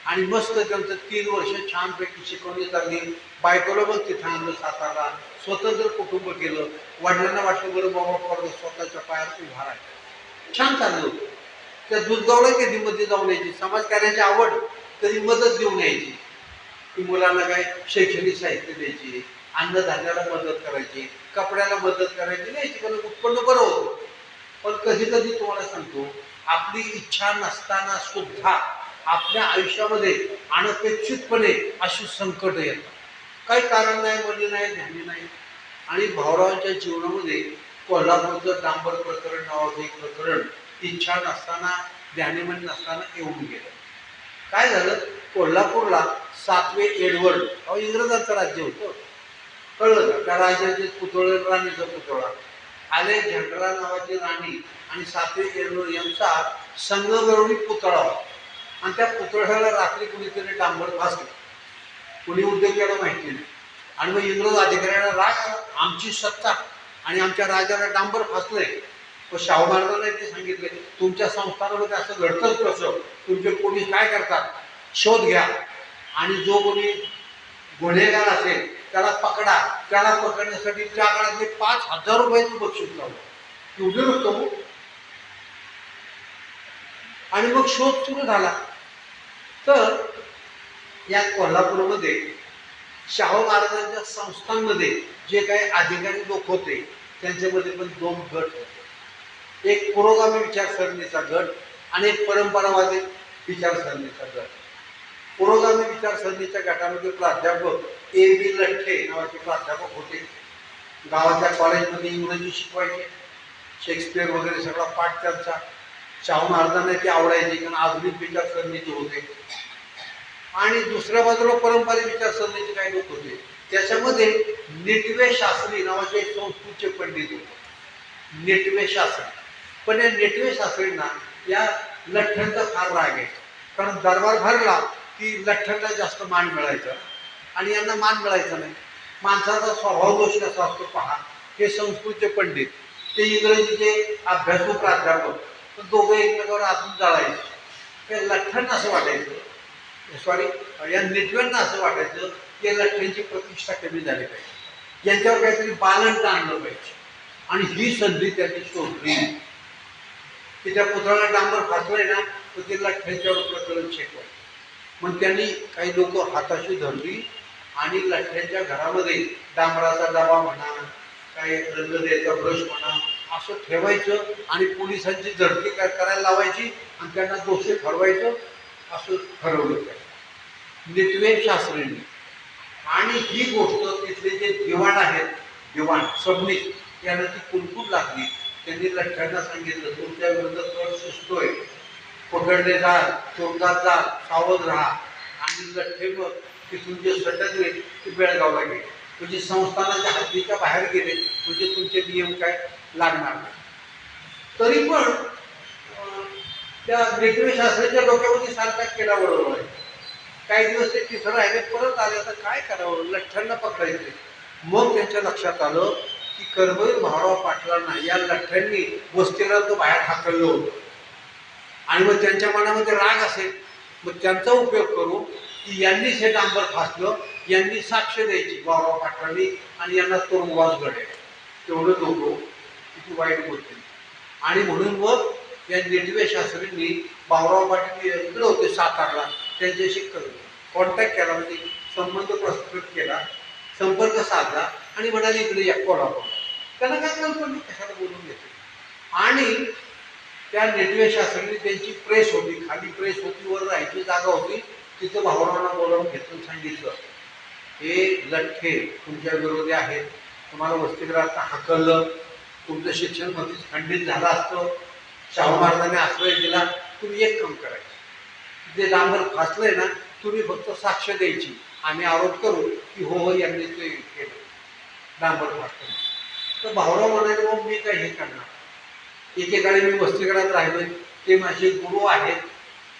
आणि मस्त त्यांचं 3 वर्ष छानपैकी शिकवणी चालली. बायकोला मग तिथं आणलं सातारला, स्वतंत्र कुटुंब केलं. वडिलांना वाटलं बरं बाबा पोरगं स्वतःच्या पायावर उभा राहिला. छान चाललं होतं. त्या दुधगावला कधीमध्ये जाऊन यायची, समाजकार्याची आवड, तरी मदत देऊन यायची. की मुलांना काय शैक्षणिक साहित्य द्यायची, अन्नधान्याला मदत करायची, कपड्याला मदत करायची, द्यायची, कारण उत्पन्न बरं होतं. पण कधी कधी तुम्हाला सांगतो, आपली इच्छा नसताना सुद्धा आपल्या आयुष्यामध्ये अनपेक्षितपणे अशी संकट येतात. काही कारण नाही, म्हणजे नाही, ध्यानी नाही. आणि भाऊरावांच्या जीवनामध्ये कोल्हापूरचं डांबर प्रकरण नावाचं एक प्रकरण इच्छा नसताना, ध्यानीमन नसताना येऊन गेलं. काय झालं, कोल्हापूरला 7वे एडवर्ड, इंग्रजांचं राज्य होतं, कळलं का? त्या राजाचे पुतळे, राणीचा पुतळा, अलेक्झांड्रा नावाची राणी आणि 7वे एडवर्ड यांचा संगमरवरी पुतळा होता. आणि त्या पुतळ्याला रात्री कुणीतरी डांबर फासलं. कुणी उद्योग केला माहिती नाही. आणि मग इंग्रज अधिकाऱ्यांना राग आला, आमची सत्ता आणि आमच्या राजाला डांबर फासलंय. व शाहू महाराजांना ते सांगितले, तुमच्या संस्थानामध्ये असं घडतंच कसं? तुमचे पोलीस काय करतात? शोध घ्या आणि जो कोणी गुन्हेगार असेल त्याला पकडा. त्याला पकडण्यासाठी त्या काळातले 5,000 रुपयाचं बक्षीस लावलं. एवढे रक्कम. आणि मग शोध सुरू झाला. तर या कोल्हापूरमध्ये शाहू महाराजांच्या संस्थांमध्ये जे काही अधिकारी लोक होते, त्यांच्यामध्ये पण 2 गट होते. एक पुरोगामी विचारसरणीचा गट आणि एक परंपरावादी विचारसरणीचा गट. पुरोगामी विचारसरणीच्या गटामध्ये प्राध्यापक A.B. लठ्ठे नावाचे प्राध्यापक होते. गावाच्या कॉलेजमध्ये इंग्रजी शिकवायचे, शेक्सपियर वगैरे सगळा पाठ त्यांचा. शाहू महाराजांना ते आवडायचे, कारण आधुनिक विचारसरणीचे होते. आणि दुसऱ्या बाजूला परंपरा विचारसरणीचे काही लोक होते. त्याच्यामध्ये नेटवे शास्त्री नावाचे एक संस्कृतचे पंडित होते, नेटवे शास्त्री. पण या नेटवे शास्त्रींना या लठ्ठ्यांचा फार राग आहे. कारण दरबार भरला की लठ्ठ्यांना जास्त मान मिळायचा आणि यांना मान मिळायचा नाही. माणसाचा स्वभाव दोष कसा असतो पहा. हे संस्कृतचे पंडित, ते इंग्रजीचे अभ्यासू प्राध्यापक, पण दोघे एकमेकावर आतून जाळायचे. ते लठ्ठ्यांना असं वाटायचं, या नेटव्यांना असं वाटायचं की या लठ्ठ्यांची प्रतिष्ठा कमी झाली पाहिजे, यांच्यावर काहीतरी बालंट आणलं पाहिजे. आणि ही संधी त्यांनी शोधली की त्या पुतळ्याला डांबर फासलंय ना, तर ते लठ्ठ्यांच्यावर प्रकरण शेकवायचं. मग त्यांनी काही लोक हाताशी धरली आणि लठ्ठ्यांच्या घरामध्ये डांबराचा डबा म्हणा, काही रंग द्यायचा ब्रश म्हणा, असं ठेवायचं आणि पोलिसांची झडती करायला लावायची आणि त्यांना दोषी ठरवायचं. असं ठरवलं त्या नेटवे शास्त्रींनी. आणि ही गोष्ट तिथले जे दिवाण आहेत, दिवाण सबनीस, यांना ती कुलकूल लागली. त्यांनी लठ्ठ्यांना सांगितलं, तुमच्या विरुद्ध कट सुचतोय, पकडले जाल, तुरुंगात जाल, सावध राहा. आणि लठ्ठे मग तिथून जे सटकले ते बेळगावला गेले, म्हणजे संस्थानाच्या हद्दीच्या बाहेर गेले, म्हणजे तुमचे नियम काय लागणार नाही. तरी पण त्या नेटवे शास्त्रीच्या डोक्यामध्ये सारखा केला बरोबर आहे. काही दिवस ते तिथं राहिले, परत आले, तर काय करावं, लठ्ठ्यांना पकडायचे. मग त्यांच्या लक्षात आलं की कर्मवीर भाऊराव पाटलांना या लठ्ठ्यांनी वस्तीला तो बाहेर हाकललं होतं. आणि मग त्यांच्या मनामध्ये राग असेल, मग त्यांचा उपयोग करू की यांनीच हे डांबर फासलं, यांनी साक्ष द्यायची भाऊराव पाटलांनी आणि यांना तुरुंगवास घडेल. तेवढं लोक किती वाईट बोलते. आणि म्हणून मग या नेटवे शास्त्रींनी भाऊराव पाटील इकडे होते सातारला, त्यांच्याशी कॉन्टॅक्ट केला, म्हणजे संबंध प्रस्थापित केला, संपर्क साधला आणि म्हणाले इकडे या कोल्हापूर. त्यांना काय कल्पना कशाला बोलून घेतली. आणि त्या नेटवे शास्त्रींनी त्यांची प्रेस होती, खाली प्रेस होती, वर राहायची जागा होती, तिथं भाऊरावांना बोलावून घेतलं, सांगितलं, हे लठ्ठे तुमच्या विरोधी आहेत, तुम्हाला वसतिगृहात हाकललं, तुमचं शिक्षण मध्येच खंडित झालं असतं, शाहू महाराजांनी आश्रय दिला, तुम्ही एक काम करायचं, जे डांबर फासलंय ना तुम्ही फक्त साक्ष द्यायची, आम्ही आरोप करू की हो हो यांनी ते केलं डांबर फासलं. तर भाऊराव म्हणाले मग मी काय हे करणार. एकेकाळी मी वसतिगृहात राहिलोय, ते माझे गुरु आहेत,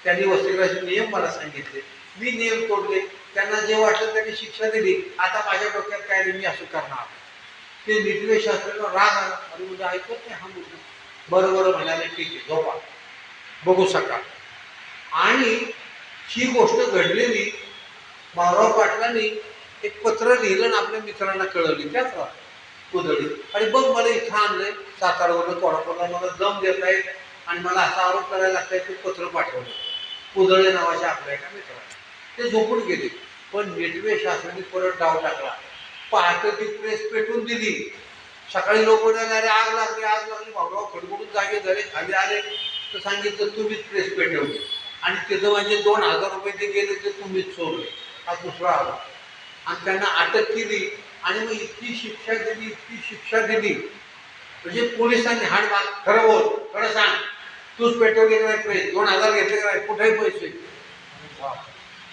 त्यांनी वसतिगृहाचे नियम मला सांगितले, मी नियम तोडले, त्यांना जे वाटलं त्यांनी शिक्षा दिली, आता माझ्या डोक्यात काय नाही, मी असं करणार. ते नीटवे शास्त्राला राग आला, अरे म्हणजे ऐकत नाही हा मुलगा. बरोबर म्हणाले, ठीक आहे झोपा, बघू सकाळ. आणि ही गोष्ट घडलेली भाऊराव पाटलांनी एक पत्र लिहिलं ना आपल्या मित्रांना कळवली, त्याच कुदळी. आणि बघ मला इथं आणलंय सातारावरनं कोल्हापूरला, मला दम देत आहेत आणि मला असा आरोप करायला लागतंय, ते पत्र पाठवलं कुदळे नावाच्या आपल्या एका मित्राला. ते झोपून गेले. पण नीटवे शास्त्राने परत डाव टाकला. पहाटे ती प्रेस पेटून दिली. सकाळी लोक म्हणाले अरे आग लागली आग लागली. भाऊराव खडबडून जागे झाले, खाली आले तर सांगितलं तुम्हीच प्रेस पेटवली आणि तिथं माझे 2000 रुपये ते गेले ते तुम्हीच चोरले. हा दुसरा आला आणि त्यांना अटक केली. आणि मग इतकी शिक्षा दिली म्हणजे पोलिसांनी हाड माग, खरं बोल, खरं सांग, तूच पेटवले का नाही प्रेस, 2000 घेतले का नाही, कुठेही पैसे.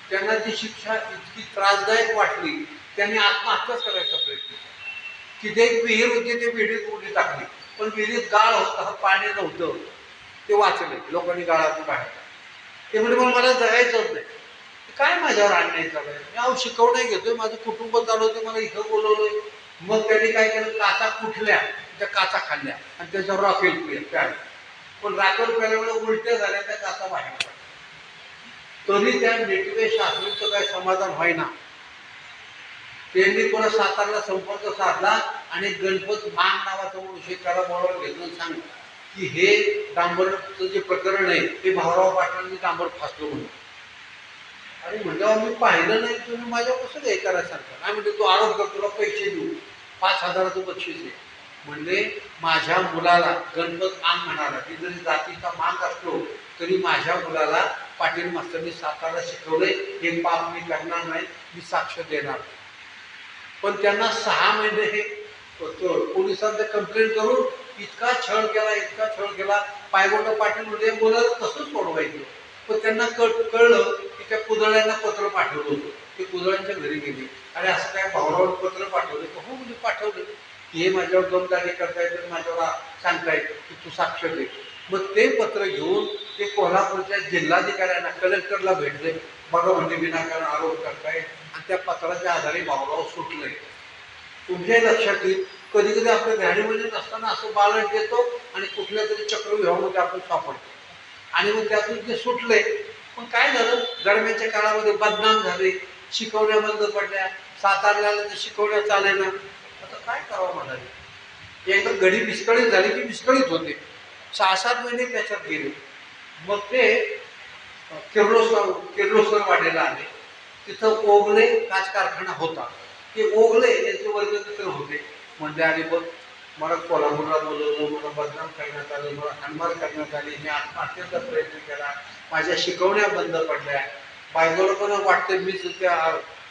त्यांना ती शिक्षा इतकी त्रासदायक वाटली, त्यांनी आत्महत्याच करायचा प्रयत्न केला. तिथे एक विहीर होती, ते विहिरीत उडी टाकली, पण विहिरीत गाळ होता, पाणी नव्हतं, ते वाचले लोकांनी गाळातून बाहेर. ते म्हणजे मग मला जगायचंच नाही. काय माझ्यावर अन्याय चालू आहे, मी अहो शिकवण्या घेतोय, माझं कुटुंब चालवते, मला इथं बोलवलंय. मग त्यांनी काय केलं, काचा कुठल्या त्या काचा खाल्ल्या आणि त्याच्यावर राखेल प्यायला. पण राखेल प्यायल्यामुळे उलट्या झाल्या, त्या काचा बाहेर पडल्या. तरी त्या नीटवे शास्त्रीचं काही समाधान व्हायना. त्यांनी कोणा सातारला संपर्क साधला आणि गणपत मान नावाचा माणूस त्याला बोलावून घेतलं, सांग की हे डांबरचं जे प्रकरण आहे ते भाऊराव पाटलांनी डांबर फासलो म्हणून. आणि म्हणजे मी पाहिलं नाही, तुम्ही माझ्या कसं हे करायसारखं नाही. म्हणजे तू आरोप कर, तुला पैसे देऊ, 5000चं बक्षीस आहे. म्हणजे माझ्या मुलाला गणपत मान म्हणाला, की जरी जातीचा मान असलो तरी माझ्या मुलाला पाटील मास्तरनी सातारला शिकवलंय, हे पाप मी करणार नाही, मी साक्ष देणार. पण त्यांना 6 महिने हे पोलिसांचं कंप्लेंट करून इतका छळ केला. पायगोंड पाटील म्हणजे मुलाला कसं सोडवायचं. पण त्यांना कळलं की त्या कुदळ्यांना पत्र पाठवलं होतं, ते कुदळ्यांच्या घरी गेले आणि असं काय भाऊराव पत्र पाठवलं. हो म्हणजे पाठवलं की हे माझ्यावर दमदारी करतायत, माझ्यावर सांगतायत की तू साक्ष दे. मग ते पत्र घेऊन ते कोल्हापूरच्या जिल्हाधिकाऱ्यांना, कलेक्टरला भेटले. बघा म्हणजे विनाकारण आरोप करतायत. आणि त्या पत्राच्या आधारे भाऊराव सुटले. तुमच्याही लक्षात येईल, कधी कधी आपल्या गाडीमध्ये नसताना असं बालट देतो आणि कुठल्या तरी चक्रव्यूहामध्ये आपण सापडतो. आणि मग त्यातून ते सुटले. पण काय झालं, दरम्यानच्या काळामध्ये बदनाम झाले, शिकवण्या बंद पडल्या, सातारला शिकवण्या चालेना. आता काय करावं म्हणाले. एकदा गडी विस्कळीत झाली की विस्कळीत होते. 6-7 महिने त्याच्यात गेले. मग ते किर्लोस्कर वाड्याला आले. तिथं ओगले काच कारखाना होता. ते ओगले त्यांचे वर्गमित्र होते. म्हणजे आणि बघ मला कोल्हापूरला बोलवलं, मला बदनाम करण्यात आलं, मला हाणमार करण्यात आली, मी आत्महत्येचा प्रयत्न केला, माझ्या शिकवण्या बंद पडल्या, बायकोला पण वाटतं मीच त्या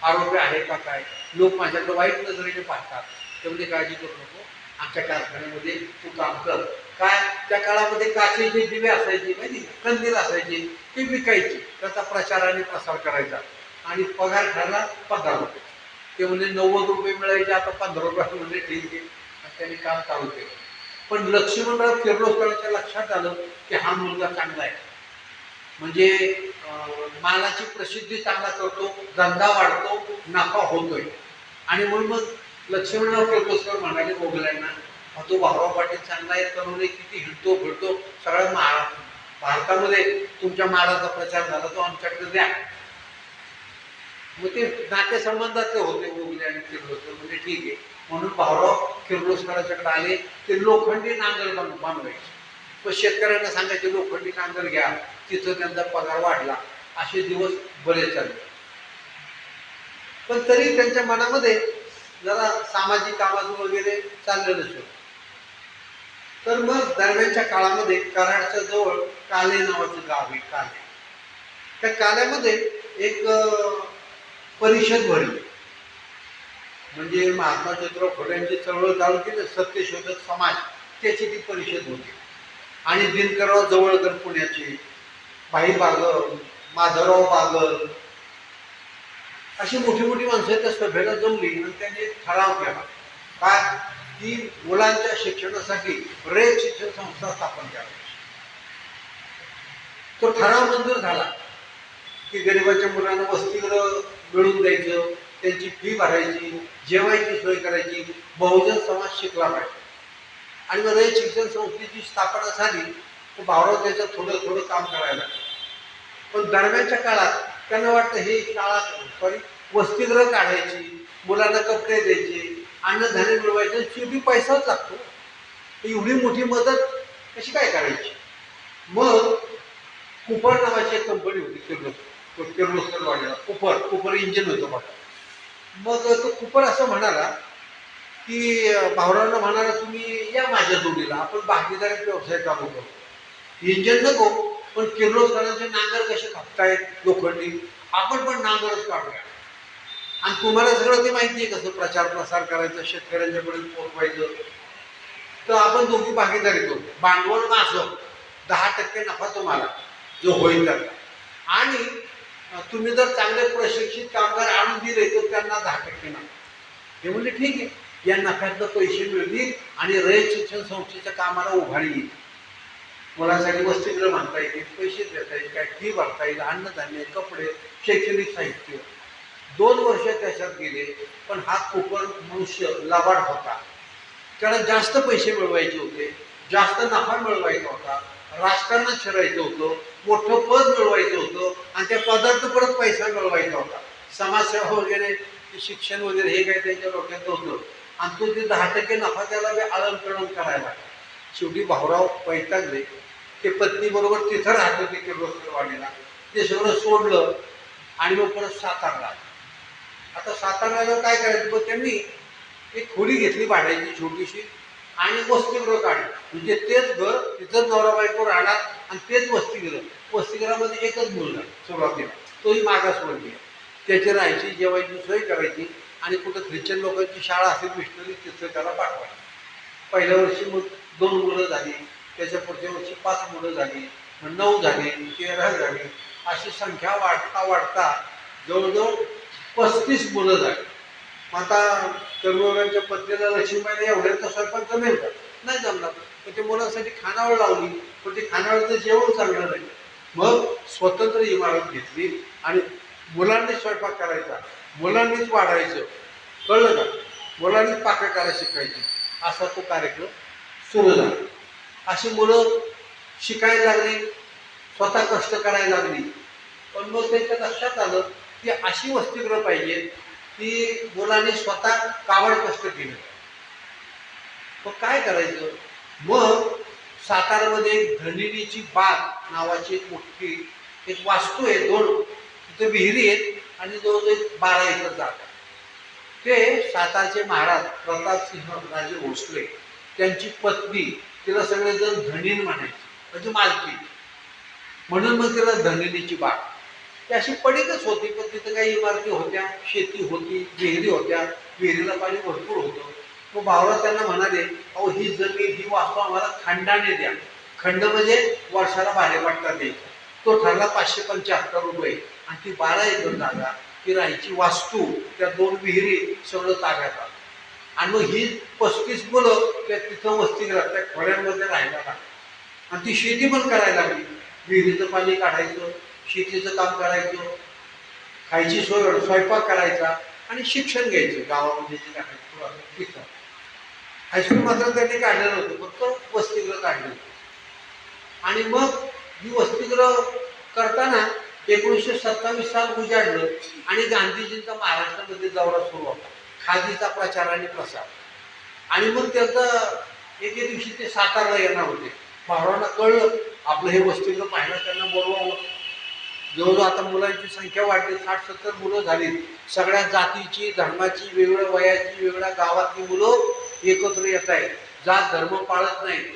आरोपी आहे का काय, लोक माझ्याकडे वाईट नजरेने पाहतात. त्यामध्ये काळजी करू नको, आमच्या कारखान्यामध्ये तू काम कर. काय त्या काळामध्ये काचेचे दिवे असायचे, माहिती कंदील असायचे, ते विकायचे, त्याचा प्रचार आणि प्रसार करायचा आणि पगार ठरला 15 रुपये. ते म्हणजे 90 रुपये मिळायचे, आता 15 रुपये म्हणजे ठीक आहे. त्यांनी काम चालू केलं. पण लक्ष्मणराव किर्लोस्करांच्या लक्षात आलं की हा मुलगा चांगला आहे, म्हणजे मालाची प्रसिद्धी चांगला करतो, धंदा वाढतो, नफा होतोय. आणि म्हणून मग लक्ष्मणराव किर्लोस्कर म्हणाले ओगल्यांना, तो भाऊराव पाटील चांगला आहे, तरुण किती हिंडतो फिरतो, सगळ्या भारतामध्ये तुमच्या मालाचा प्रचार झाला, तो आमच्याकडे द्या. मग ते नातेसंबंधाचे होते ओगले आणि किर्लोस्कर, म्हणजे ठीक आहे. म्हणून भाऊराव किर्लोस्करांच्याकडे आले. ते लोखंडी नांगर बनवायचे. पण शेतकऱ्यांना सांगायचे लोखंडी नांगर घ्या, तिथं त्यांचा पगार वाढला. असे दिवस बरेच चालले. पण तरी त्यांच्या मनामध्ये जरा सामाजिक कामाचं वगैरे चाललेलं होतं. तर मग दरम्यानच्या काळामध्ये कराडच्या जवळ काले नावाचं गाव आहे, काले. त्या काल्यामध्ये एक परिषद भरली. म्हणजे महात्मा ज्योतिराव फुलेंची चळवळ चालू केली, सत्यशोधक समाज, त्याची ती परिषद होती. आणि दिनकरराव जवळकर पुण्याचे, भाई माधवराव बागल अशी मोठी मोठी माणसं त्या सभेला जमली आणि त्यांनी एक ठराव केला काय की मुलांच्या शिक्षणासाठी रयत शिक्षण संस्था स्थापन करावी. तो ठराव मंजूर झाला की गरिबाच्या मुलांना वसतिगृह मिळवून द्यायचं, त्यांची फी भरायची, जेवायची सोय करायची, बहुजन समाज शिकला पाहिजे. आणि मग रयत शिक्षण संस्थेची स्थापना झाली तर भावराव त्याच्यात थोडं थोडं काम करायला लागलं. पण दरम्यानच्या काळात त्यांना वाटतं हे शाळा वसतिगृह काढायची, मुलांना कपडे द्यायचे, अन्नधान्य मिळवायचं, शेवटी पैसाच लागतो. एवढी मोठी मदत कशी काय करायची. मग कुपर नावाची एक कंपनी होती किर्लोस्करवाडीला, कुपर इंजिन होतं बघा. मग तो कुपर असं म्हणाला की भावरांना म्हणाला तुम्ही या माझ्या जोडीला, आपण भागीदारी व्यवसाय चालू करू. इंजिन नको पण किर्लोस्करांचे नांगर कसे कापतायत लोखंडी, आपण पण नांगरच काढूया. आणि तुम्हाला सगळं ते माहिती आहे कसं प्रचार प्रसार करायचं, शेतकऱ्यांच्यापर्यंत पोहोचवायचं. तर आपण दोघी भागीदारी करू. भांडवल माझं, 10% नफा तुम्हाला जो होईल त्याचा. आणि तुम्ही जर चांगले प्रशिक्षित कामगार आणून दिले तर त्यांना 10% नफा. हे म्हणजे ठीक आहे, या नफ्यातनं पैसे मिळतील आणि रयत शिक्षण संस्थेच्या कामाला उभारी येईल. मुलांसाठी वसतिगृह बांधता येईल, पैसे देता येईल, काय फी भरता येईल, अन्नधान्य, कपडे, शैक्षणिक साहित्य. 2 वर्ष त्याच्यात गेले. पण हा कुपर मनुष्य लबाड होता. त्याला जास्त पैसे मिळवायचे होते, जास्त नफा मिळवायचा होता, राजकारणात शिरायचं होतं, मोठं पद मिळवायचं होतं आणि त्या पदार्थ परत पैसा मिळवायचा होता. समाजसेवा वगैरे, शिक्षण वगैरे हे काही त्यांच्या डोक्यात होतं. आणि तो ते 10% नफा त्याला आळंतळण करायला. शेवटी भाऊराव वैतागले. ते पत्नीबरोबर तिथं राहत होते किर्लोस्करवाडीला. ते सगळं सोडलं आणि मग परत सातारला. आता सातारला काय करायचं, मग त्यांनी एक खोली घेतली भाड्याची छोटीशी आणि वसतिगृह काढलं. म्हणजे तेच घर, तिथंच नवरा बायको राहणार आणि तेच वसतिगृह. वसतिगृहामध्ये एकच मुलगा सुरुवातीला, तोही मागासवर्गीय. त्याची राहायची, जेवायची सोय करायची आणि कुठं ख्रिश्चन लोकांची शाळा असेल मिशनरी तिथं त्याला पाठवायची. पहिल्या वर्षी मग 2 मुलं झाली, त्याच्या पुढच्या वर्षी 5 मुलं झाली, मग 9 झाली, 13 झाली. अशी संख्या वाढता वाढता जवळजवळ 35 मुलं झाली. आता कर्मवीरांच्या पत्नीला लक्ष्मीबाईला एवढ्याचा स्वयंपाक जमेल का? नाही जमणार. पण ते मुलांसाठी खानावळ लावली, पण ते खानावळचं जेवण चांगलं नाही. मग स्वतंत्र इमारत घेतली आणि मुलांनी स्वयंपाक करायचा, मुलांनीच वाढायचं, कळलं का? मुलांनीच पाककला शिकायची. असा तो कार्यक्रम सुरू झाला. अशी मुलं शिकायला लागली, स्वतः कष्ट करायला लागली. पण मग त्यांच्या लक्षात आलं की अशी वसतिगृह पाहिजे की मुलांनी स्वतः कावड कष्ट केलं. मग काय करायचं. मग सातारमध्ये एक धनिनीची बाग नावाची एक मोठी एक वास्तू आहे, 2 तिथे विहिरी आहेत आणि जवळजवळ 12 एकर जागा. ते सातारचे महाराज प्रतापसिंह राजे भोसले त्यांची पत्नी, तिला सगळेजण धनीन म्हणायचे, म्हणजे मालकी. म्हणून मग तिला धनिनीची बाग. ती अशी पडीकच होती, पण तिथं काही इमारती होत्या, शेती होती, विहिरी होत्या, विहिरीला पाणी भरपूर होतं. मग भावराव त्यांना म्हणाले, अहो ही जमीन, ही वास्तू आम्हाला खंडाने द्या. खंड म्हणजे वर्षाला भाडेपट्टा द्यायचा. तो ठरला 575 रुपये आणि ती 12 एकर जागा, ती राहायची वास्तू, त्या 2 विहिरी सगळं ताब्यात आलं. आणि मग ही 35 मुलं त्या तिथं वसतिगृहात त्या खोड्यांमध्ये राहायला लागली. आणि ती शेती पण करायला लागली. विहिरीचं पाणी काढायचं, शेतीचं काम करायचं, खायची सोय, स्वयंपाक करायचा आणि शिक्षण घ्यायचं गावामध्ये जे काढायचं तिथं. हायस्कूल मात्र त्यांनी काढलेलं होतं, फक्त वसतिगृह काढलं होतं. आणि मग ही वसतिगृह करताना 1927 साल उजाडलं आणि गांधीजींचा महाराष्ट्रामध्ये दौरा सुरू होता, खादीचा प्रचार आणि प्रसार. आणि मग त्याचं एके दिवशी ते सातारला येणार होते. भावरांना कळलं आपलं हे वसतिगृह पाहिलं, त्यांना बोलवावं. जवळजवळ आता मुलांची संख्या वाढली, 60-70 मुलं झाली. सगळ्या जातीची, धर्माची, वेगवेगळ्या वयाची, वेगवेगळ्या गावातली मुलं एकत्र येत आहेत. जात धर्म पाळत नाहीत,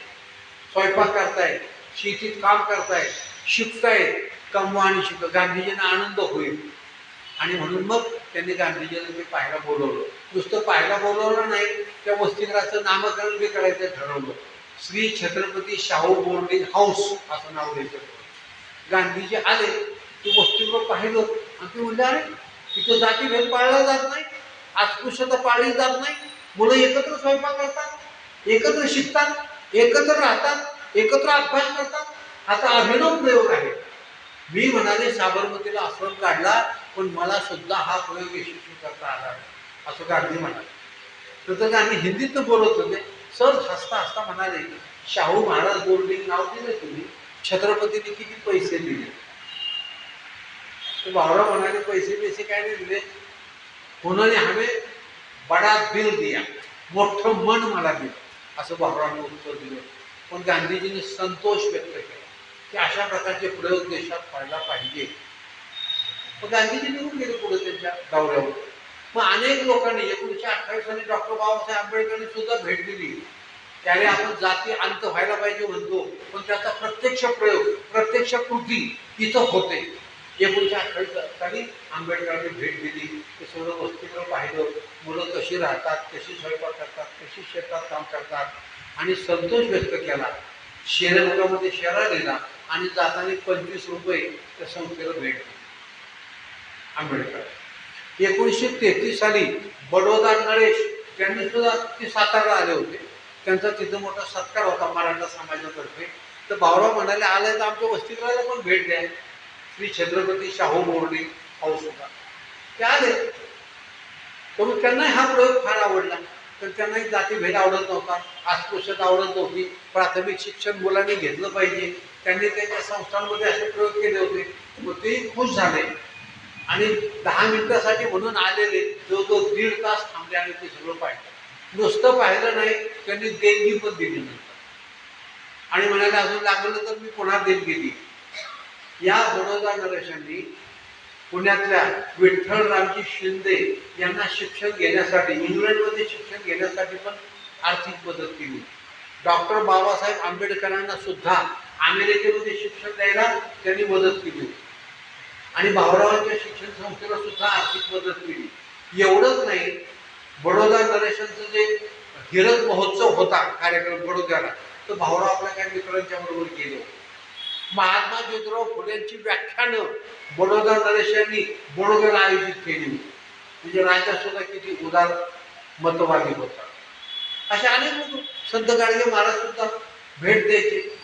स्वयंपाक करतायत, शेतीत काम करतायत, शिकतायत. कमवा आणि शिक, गांधीजींना आनंद होईल. आणि म्हणून मग त्यांनी गांधीजींना ते पाहायला बोलवलं. नुसतं पाहायला बोलवलं नाही, त्या वसतिगृहाचं नामकरण बी करायचं ठरवलं. श्री छत्रपती शाहू बोर्डिंग हाऊस असं नाव द्यायचं. गांधीजी आले ते वसतिगृह पाहिलं आणि ते म्हणले अरे तिथं जातीभेद पाळला जात नाही, अस्पृश्यता पाळली जात नाही, मुलं एकत्र स्वयंपाक करतात, एकत्र शिकतात, एकत्र राहतात, एकत्र अभ्यास करतात. आता अभिनव प्रयोग आहे. मी म्हणाले साबरमतीला आश्रम काढला पण मला सुद्धा हा प्रयोग यशस्वी करता आला असं गांधी म्हणाले. तर गांधी हिंदीतनं बोलत होते. सहज हसता हसता म्हणाले शाहू महाराज बोर्डिंग नाव दिले तुम्ही, छत्रपतीने किती पैसे दिले? तो भावराव म्हणाले पैसे काय नाही दिले, उन्होंने हमें बडा दिल दिया, मोठं मन मला दिलं असं भावरावांनी उत्तर दिलं. पण गांधीजींनी संतोष व्यक्त केला की अशा प्रकारचे प्रयोग देशात व्हायला पाहिजे. मग गांधीजी निघून गेले पुढे त्यांच्या दौऱ्यावर. मग अनेक लोकांनी 1928 साली डॉक्टर बाबासाहेब आंबेडकरांनी सुद्धा भेट दिली. त्याने आपण जाती अंत व्हायला पाहिजे म्हणतो, पण त्याचा प्रत्यक्ष प्रयोग, प्रत्यक्ष कृती तिथं होते. 1928 साली आंबेडकरांनी भेट दिली, ते सगळं वसतिगृह पाहिलं, मुलं कशी राहतात, कशी स्वयंपाक करतात, कशी शेतात काम करतात आणि संतोष व्यक्त केला. शेरामध्ये शेरा दिला आणि जाताना 25 रुपये त्या संस्थेला भेट दिली आंबेडकर. 1933 साली बडोदा नरेश त्यांनी सुद्धा ते सातारला आले होते. त्यांचा तिथं मोठा सत्कार होता मराठा समाजातर्फे. तर भाऊराव म्हणाले आले तर आमच्या वसतिगृहाला पण भेट द्या. श्री छत्रपती शाहू बोर्डिंग हाऊस होता, ते आले. पण त्यांना हा प्रयोग फार आवडला. तर त्यांनाही जातीभेद आवडत नव्हता, अस्पृश्यता आवडत नव्हती, प्राथमिक शिक्षण मुलांनी घेतलं पाहिजे. त्यांनी त्यांच्या संस्थांमध्ये असे प्रयोग केले होते. मग तेही खुश झाले आणि 10 मिनिटासाठी म्हणून आलेले जवळजवळ 1.5 तास थांबले आणि ते सगळं पाहिलं. नुसतं पाहिलं नाही, त्यांनी देणगी पण दिली नंतर आणि म्हणाले अजून लागलं तर मी पुन्हा देणगी दिली. या बडोदा नरेशांनी पुण्यातल्या विठ्ठलरामजी शिंदे यांना शिक्षण घेण्यासाठी, इंग्लंडमध्ये शिक्षण घेण्यासाठी पण आर्थिक मदत केली. डॉक्टर बाबासाहेब आंबेडकरांना सुद्धा अमेरिकेमध्ये शिक्षण द्यायला त्यांनी मदत केली आणि भाऊरावांच्या शिक्षण संस्थेला सुद्धा आर्थिक मदत केली. एवढंच नाही, बडोदा नरेशांचं जे हिरक महोत्सव होता कार्यक्रम बडोद्याला, तर भाऊराव आपल्या काही मित्रांच्या बरोबर गेले. महात्मा ज्योतिराव फुलेंची व्याख्यानं बडोदा नरेशांनी बडोद्याला आयोजित केली. म्हणजे राजा सुद्धा किती उदार मतवादी होता. असे अनेक लोक, संत गाडगे महाराज सुद्धा भेट द्यायचे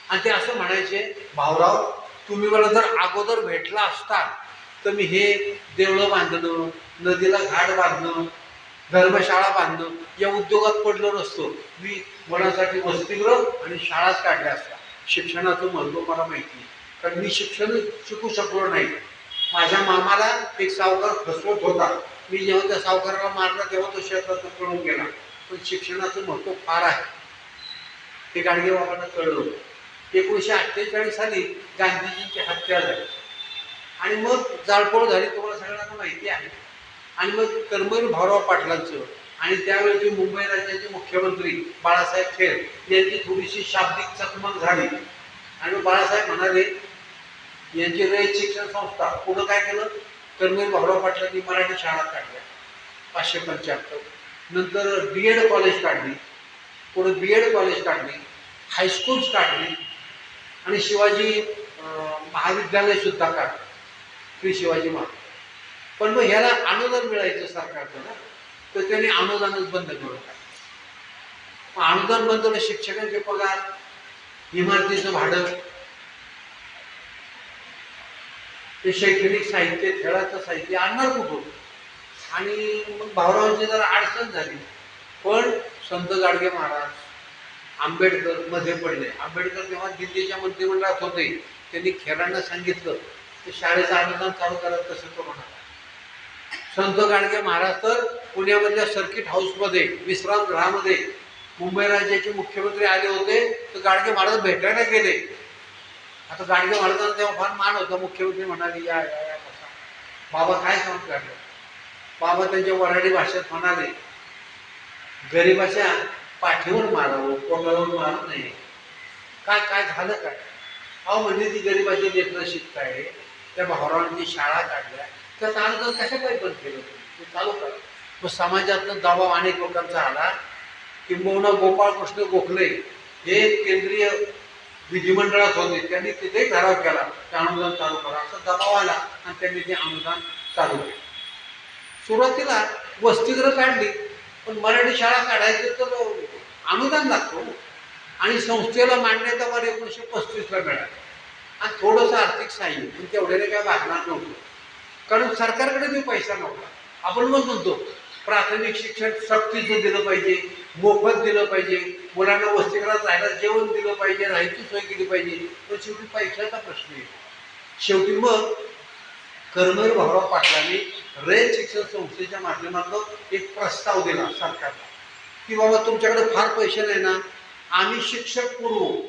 आणि ते असं म्हणायचे, भाऊराव तुम्ही मला जर अगोदर भेटला असता तर मी हे देवळं बांधणं, नदीला घाट बांधणं, धर्मशाळा बांधणं या उद्योगात पडलो नसतो. मी मुलांसाठी वसतिगृह आणि शाळाच काढल्या असत्या. शिक्षणाचं महत्त्व मला माहिती आहे, कारण मी शिक्षण शिकू शकलो नाही. माझ्या मामाला एक सावकार फसवत होता. मी जेव्हा त्या सावकाराला मारला तेव्हा तो शेतातून पळून गेला. पण शिक्षणाचं महत्त्व फार आहे ते गाडगे बाबांना कळलं. 1948 साली गांधीजींची हत्या झाली आणि मग जाळपोळ झाली, तुम्हाला सगळ्यांना माहिती आहे. आणि मग कर्मवीर भाऊराव पाटलांचं आणि त्यावेळेचे मुंबई राज्याचे मुख्यमंत्री बाळासाहेब थेट यांची थोडीशी शाब्दिक चकमक झाली आणि बाळासाहेब म्हणाले यांची रयत शिक्षण संस्था पुढं काय केलं, कर्मवीर भाऊराव पाटलांनी मराठी शाळा काढल्या 575, नंतर BEd कॉलेज काढली, पुढे BEd कॉलेज काढली, हायस्कूल्स काढली आणि शिवाजी महाविद्यालय सुद्धा काढलं, श्री शिवाजी महाराज. पण मग ह्याला अनुदान मिळायचं सरकारचं ना, तर त्यांनी अनुदानच बंद करून टाकलं. अनुदान बंद केलं, शिक्षकांचे पगार, इमारतीचं भाडं, ते शैक्षणिक साहित्य, खेळाचं साहित्य आणणार कुठून? आणि मग भाऊरावांची जरा अडचण झाली. पण संत गाडगे महाराज, आंबेडकर मध्ये पडले. आंबेडकर तेव्हा दिल्लीच्या मंत्रिमंडळात होते. त्यांनी खेळांना सांगितलं की शाळेचं अनुदान चालू करत कसं करू नका. संत गाडगे महाराज तर पुण्यामधल्या सर्किट हाऊसमध्ये विश्रामगृहामध्ये मुंबई राज्याचे मुख्यमंत्री आले होते, तर गाडगे महाराज भेटायला गेले. आता गाडगे महाराजांना तेव्हा फार मान होता. मुख्यमंत्री म्हणाले या या या बसा. बाबा काय काम काढलं? बाबा त्यांच्या वऱ्हाडी भाषेत म्हणाले, गरीबाच्या पाठीवर मारावं, पोटावर मारू नये. काय काय झालं काय? अहो म्हणजे ती गरीबाची लेकरं शिकताय, त्या भाऊरावांची शाळा काढल्या, त्याचा अनुदान कशा काही बंद केलं ते चालू करा. मग समाजातनं दबाव अनेक लोकांचा आला. किंबहुना गोपाळ कृष्ण गोखले हे केंद्रीय विधिमंडळात होते, त्यांनी तिथेही ठराव केला ते अनुदान चालू करा, असा दबाव आला आणि त्यांनी ते अनुदान चालू केलं. सुरुवातीला वसतिगृह काढली, पण मराठी शाळा काढायचं तर अनुदान लागतो आणि संस्थेला मान्यता मला 1935ला मिळाली आणि थोडंसं आर्थिक सहाय्य, पण तेवढ्याने काय भागणार नव्हतं, कारण सरकारकडे बी पैसा नव्हता. आपण मग म्हणतो प्राथमिक शिक्षण सक्तीचं दिलं पाहिजे, मोफत दिलं पाहिजे, मुलांना वसतिगृहात राहायला जेवण दिलं पाहिजे, राहायची सोय केली पाहिजे, पण शेवटी पैशाचा प्रश्न येतो. शेवटी मग कर्मवीर भाऊराव पाटलांनी रयत शिक्षण संस्थेच्या माध्यमातून एक प्रस्ताव दिला सरकारला की बाबा तुमच्याकडे फार पैसे नाही ना, आम्ही शिक्षक पुरवू,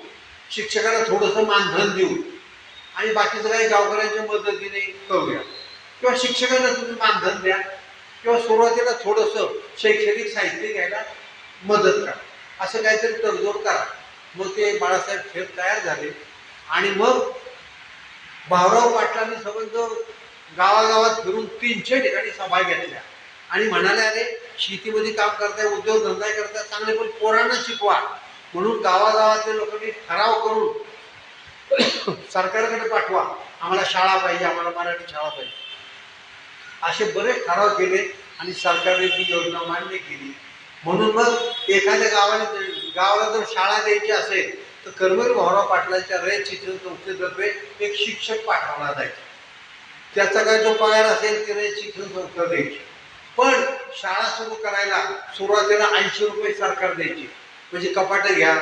शिक्षकाला थोडंसं मानधन देऊ आणि बाकीचं काही गावकऱ्यांच्या मदतीने करूया, किंवा शिक्षकांना तुम्ही मानधन द्या, किंवा सुरुवातीला थोडंसं शैक्षणिक साहित्य घ्यायला मदत करा, असं काहीतरी तडजोड करा. मग ते बाळासाहेब थेट तयार झाले आणि मग भाऊराव पाटलांनी संबंध गावागावात फिरून 300 ठिकाणी सभा घेतल्या आणि म्हणाले अरे शेतीमध्ये काम करताय, उद्योगधंदा करताय चांगले, पण पोरांना शिकवा. म्हणून गावागावातल्या लोकांनी ठराव करून सरकारकडे पाठवा, आम्हाला शाळा पाहिजे, आम्हाला मराठी शाळा पाहिजे, असे बरेच ठराव केले आणि सरकारने ती योजना मान्य केली. म्हणून मग एखाद्या गावाला जर शाळा द्यायची असेल तर कर्मवीर भाऊराव पाटलांच्या रयत शिक्षण संस्थेतर्फे एक शिक्षक पाठवला जायचा. त्याचा काय जो पगार असेल ते रयत शिक्षण संस्था द्यायची. पण शाळा सुरू करायला सुरुवातीला 80 रुपये सरकार द्यायचे, म्हणजे कपाटे घ्या,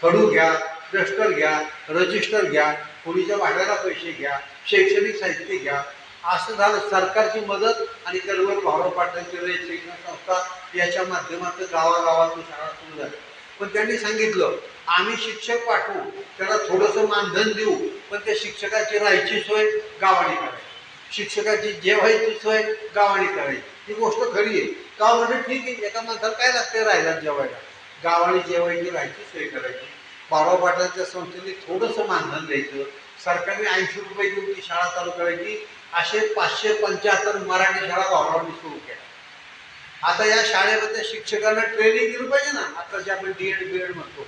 खडू घ्या, डस्टर घ्या, रजिस्टर घ्या, खोलीच्या भाड्याला पैसे घ्या, शैक्षणिक साहित्य घ्या. असं झालं सरकारची मदत आणि कर्मवीर भाऊराव पाटलांची रयत शिक्षण संस्था याच्या माध्यमातून गावागावातून शाळा सुरू झाल्या. पण त्यांनी सांगितलं आम्ही शिक्षक पाठवू, त्याला थोडंसं मानधन देऊ, पण त्या शिक्षकाची राहायची सोय गावाने करायची, शिक्षकाची जेवायची सोय गावाने करायची. ही गोष्ट खरी आहे. गाव म्हणजे ठीक आहे, एका माणसाला काय लागते राहायला जेवायला, गावाने जेवायची राहायची सोय करायची. भाऊराव पाटलांच्या संस्थेने थोडंसं मानधन द्यायचं, सरकारने 80 रुपये देऊन ती शाळा चालू करायची. असे 575 मराठी शाळा भाऊरावांनी सुरू केल्या. आता या शाळेमध्ये शिक्षकांना ट्रेनिंग दिलं पाहिजे ना, आता जे आपण D.Ed B.Ed म्हणतो.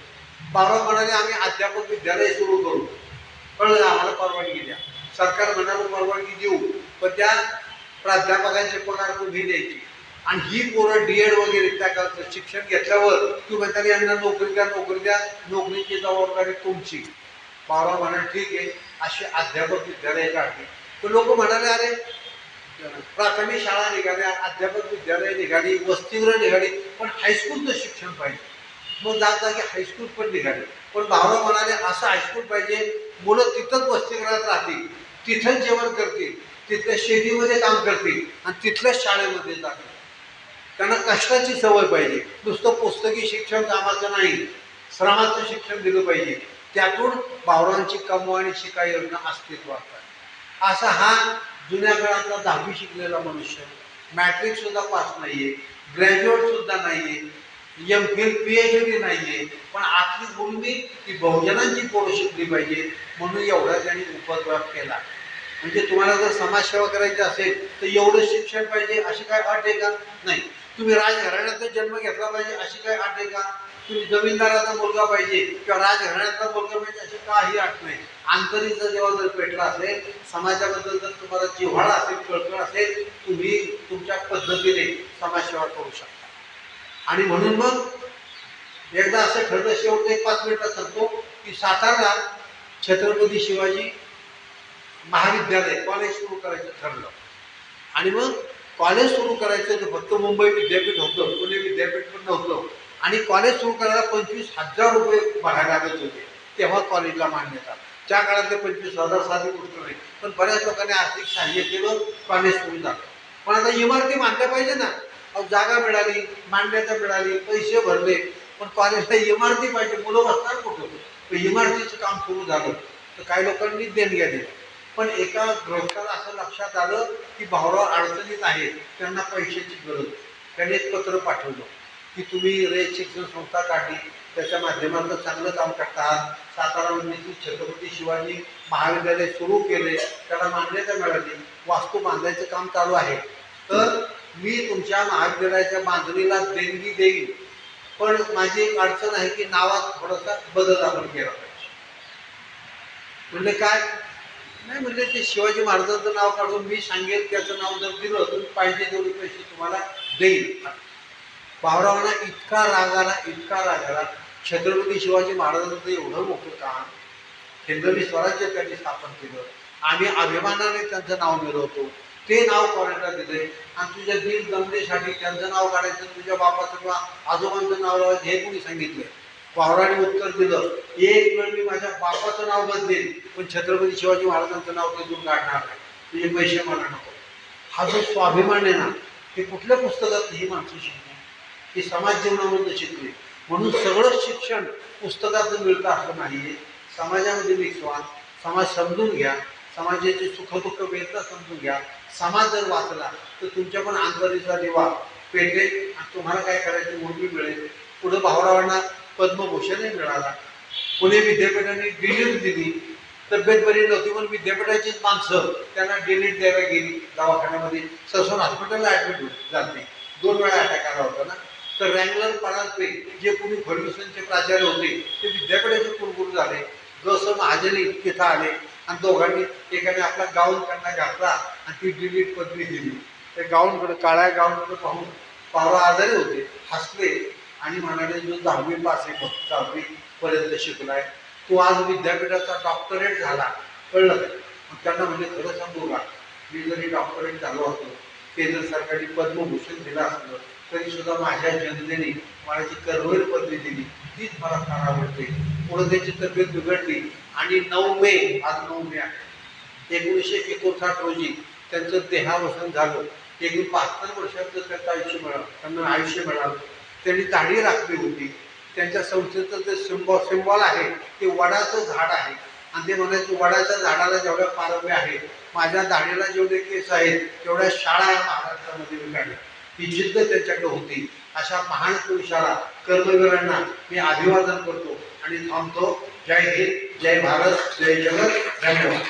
भाऊराव म्हणाले आम्ही अध्यापक विद्यालय सुरू करू, कळलं, आम्हाला परवानगी द्या. सरकार म्हणालं परवानगी देऊ, पण त्या प्राध्यापकांचे पगार तुम्ही द्यायची आणि ही पोरं D.Ed वगैरे त्या शिक्षण घेतल्यावर तुम्ही त्यांनी यांना नोकरी द्या, नोकरी द्या, नोकरीची जबाबदारी तुमची. भाऊराव म्हणाले ठीक आहे, असे अध्यापक विद्यालय काढले. तर लोक म्हणाले अरे प्राथमिक शाळा निघाल्या, अध्यापक विद्यालय निघाली, वसतिगृह निघाली, पण हायस्कूलचं शिक्षण पाहिजे. मग जागी हायस्कूल पण निघाले. पण भाऊराव म्हणाले असं हायस्कूल पाहिजे, मुलं तिथंच वसतिगृहात राहतील, तिथंच जेवण करतील, तिथल्या शेतीमध्ये काम करतील आणि तिथल्याच शाळेमध्ये जातील. त्यांना कष्टाची सवय पाहिजे, नुसतं पुस्तकी शिक्षण कामाचं नाही, श्रमाचं शिक्षण दिलं पाहिजे. त्यातून भाऊरावांची कमवाणी शिका योजना अस्तित्वात आहे. असा हा जुन्या काळातला 10वी शिकलेला मनुष्य, मॅट्रिक सुद्धा पास नाहीये, ग्रॅज्युएट सुद्धा नाहीये, MPhil PhD नाहीये, पण आतली गुणमी ती बहुजनांची पोरं शिकली पाहिजे म्हणून एवढा त्यांनी उपद्रव केला. म्हणजे तुम्हाला जर समाजसेवा करायची असेल तर एवढं शिक्षण पाहिजे अशी काय अट आहे का? नाही. तुम्ही राजघराण्याचा जन्म घेतला पाहिजे अशी काय अट आहे का? तुम्ही जमीनदाराचा मुलगा पाहिजे किंवा राजघराण्याचा मुलगा पाहिजे अशी काही अट नाही. आंतरीचा जेव्हा जर पेटला असेल, समाजाबद्दल जर तुम्हाला जिव्हाळा असेल, कळकळ असेल, तुम्ही तुमच्या पद्धतीने समाजसेवा करू शकता. आणि म्हणून मग एकदा असं ठरलं, शेवटचं एक 5 मिनिटात सांगतो की सातारला छत्रपती शिवाजी महाविद्यालय कॉलेज सुरू करायचं ठरलं. आणि मग कॉलेज सुरू करायचं तर फक्त मुंबई विद्यापीठ होतं, पुणे विद्यापीठ पण नव्हतं. आणि कॉलेज सुरू करायला 25,000 रुपये भरायला लागत होते तेव्हा कॉलेजला मान्यता. त्या काळातले 25,000 साधी गोष्ट नाही, पण बऱ्याच लोकांनी आर्थिक सहाय्य केलं, कॉलेज सुरू झालं. पण आता इमारती बांधल्या पाहिजे ना, जागा मिळाली, मान्यता मिळाली, पैसे भरले, पण कॉलेजला इमारती पाहिजे, मुलं बसणार कुठं? इमारतीचं काम सुरू झालं तर काही लोकांनी देणग्या दिल्या. पण एका गृहस्थाला असं लक्षात आलं की भाऊराव अडचणीत आहेत, त्यांना पैशाची गरज. त्यांनी एक पत्र पाठवलं की तुम्ही रयत शिक्षण संस्था काढली, त्याच्या माध्यमातून चांगलं काम करतात, सातारामध्ये छत्रपती शिवाजी महाविद्यालय सुरू केले, त्याला मान्यता मिळाली, वास्तू बांधायचं काम चालू आहे, तर मी तुमच्या महाविद्यालयाच्या बांधणीला देणगी देईन, पण माझी एक अडचण आहे की नावात थोडासा बदल आपण केला पाहिजे. म्हणले काय? नाही म्हणले ते शिवाजी महाराजांचं नाव काढून मी सांगेल त्याचं नाव जर दिलं तर पाहिजे तेवढे पैसे तुम्हाला देईल. भाऊरावांना इतका राग आला. छत्रपती शिवाजी महाराजांचं एवढं मोठं काम, हिंदवी स्वराज्य त्यांनी स्थापन केलं, आम्ही अभिमानाने त्यांचं नाव मिळवतो, ते नाव कोणाला दिलंय आणि तुझ्या दिल जमण्यासाठी त्यांचं नाव काढायचं, तुझ्या बापाचं किंवा आजोबांचं नाव लावायचं हे कोणी सांगितलंय? भाऊरावांनी उत्तर दिलं, एक वेळ मी माझ्या बापाचं नाव बदलेल पण छत्रपती शिवाजी महाराजांचं नाव तिथून काढणार नाही, तुझे पैसे मला नको. हा जो स्वाभिमान आहे ना, हे कुठल्या पुस्तकात ही माणसं शिकली? ही समाज जीवनामधून शिकली. म्हणून सगळं शिक्षण पुस्तकातून मिळतं असं नाहीये. समाजामध्ये मिसवा, समाज समजून घ्या, समाजाचे सुखदुःख वेदना समजून घ्या. समाज जर वाचला तर तुमच्या पण अंतरीचा दिवा पेटेल आणि तुम्हाला काय करायची मुलगी मिळेल. पुढे भाऊरावांना पद्मभूषणही मिळाला. पुणे विद्यापीठाने डिलीट दिली. तब्येत बरी नव्हती पण विद्यापीठाचीच माणसं त्यांना डिलीट द्यायला गेली. दवाखान्यामध्ये ससून हॉस्पिटलला ॲडमिट झाले. 2 वेळा अटॅक आला होता ना. तर रँगलर परांजपे जे पूर्वी फर्ग्युसनचे प्राचार्य होते ते विद्यापीठाचे कुलगुरू झाले. जसं महाजनी तिथं आले आणि दोघांनी एकाने आपला गाऊन त्यांना घातला आणि ती डिलीट पदवी दिली. त्या गाऊनकडे, काळ्या गाऊनकडे पाहून पावरा आजारी होते, हसले आणि म्हणाले, जो 10वी पास आहे, 10वी पर्यंत शिकलाय, तो आज विद्यापीठाचा डॉक्टरेट झाला, कळलं का? मग त्यांना म्हणजे खरं सांगू का, मी जरी डॉक्टरेट झालो होतो, केंद्र सरकारने पद्मभूषण दिलं असलं तरी सुद्धा माझ्या जनतेने मला जी कर्मवीर पदवी दिली तीच मला फार आवडते. पुढे त्याची तब्येत बिघडली आणि 9 मे, आज 9 मे आहे, 1959 रोजी त्यांचं देहावसन झालं. 72 वर्षाचं त्यांचं आयुष्य मिळालं. त्यांनी दाढी राखली होती. त्यांच्या संस्थेचं जे सिंबॉल आहे ते वडाचं झाड आहे आणि ते म्हणायचे, वडाच्या झाडाला जेवढ्या पारंब्या आहेत, माझ्या दाढीला जेवढे केस आहेत तेवढ्या शाळा या महाराष्ट्रामध्ये विकाडल्या. ही जिद्द त्यांच्याकडे होती. अशा महान पुरुषाला, कर्मवीरांना मी अभिवादन करतो आणि थांबतो. जय हिंद, जय भारत, जय जगत, धन्यवाद.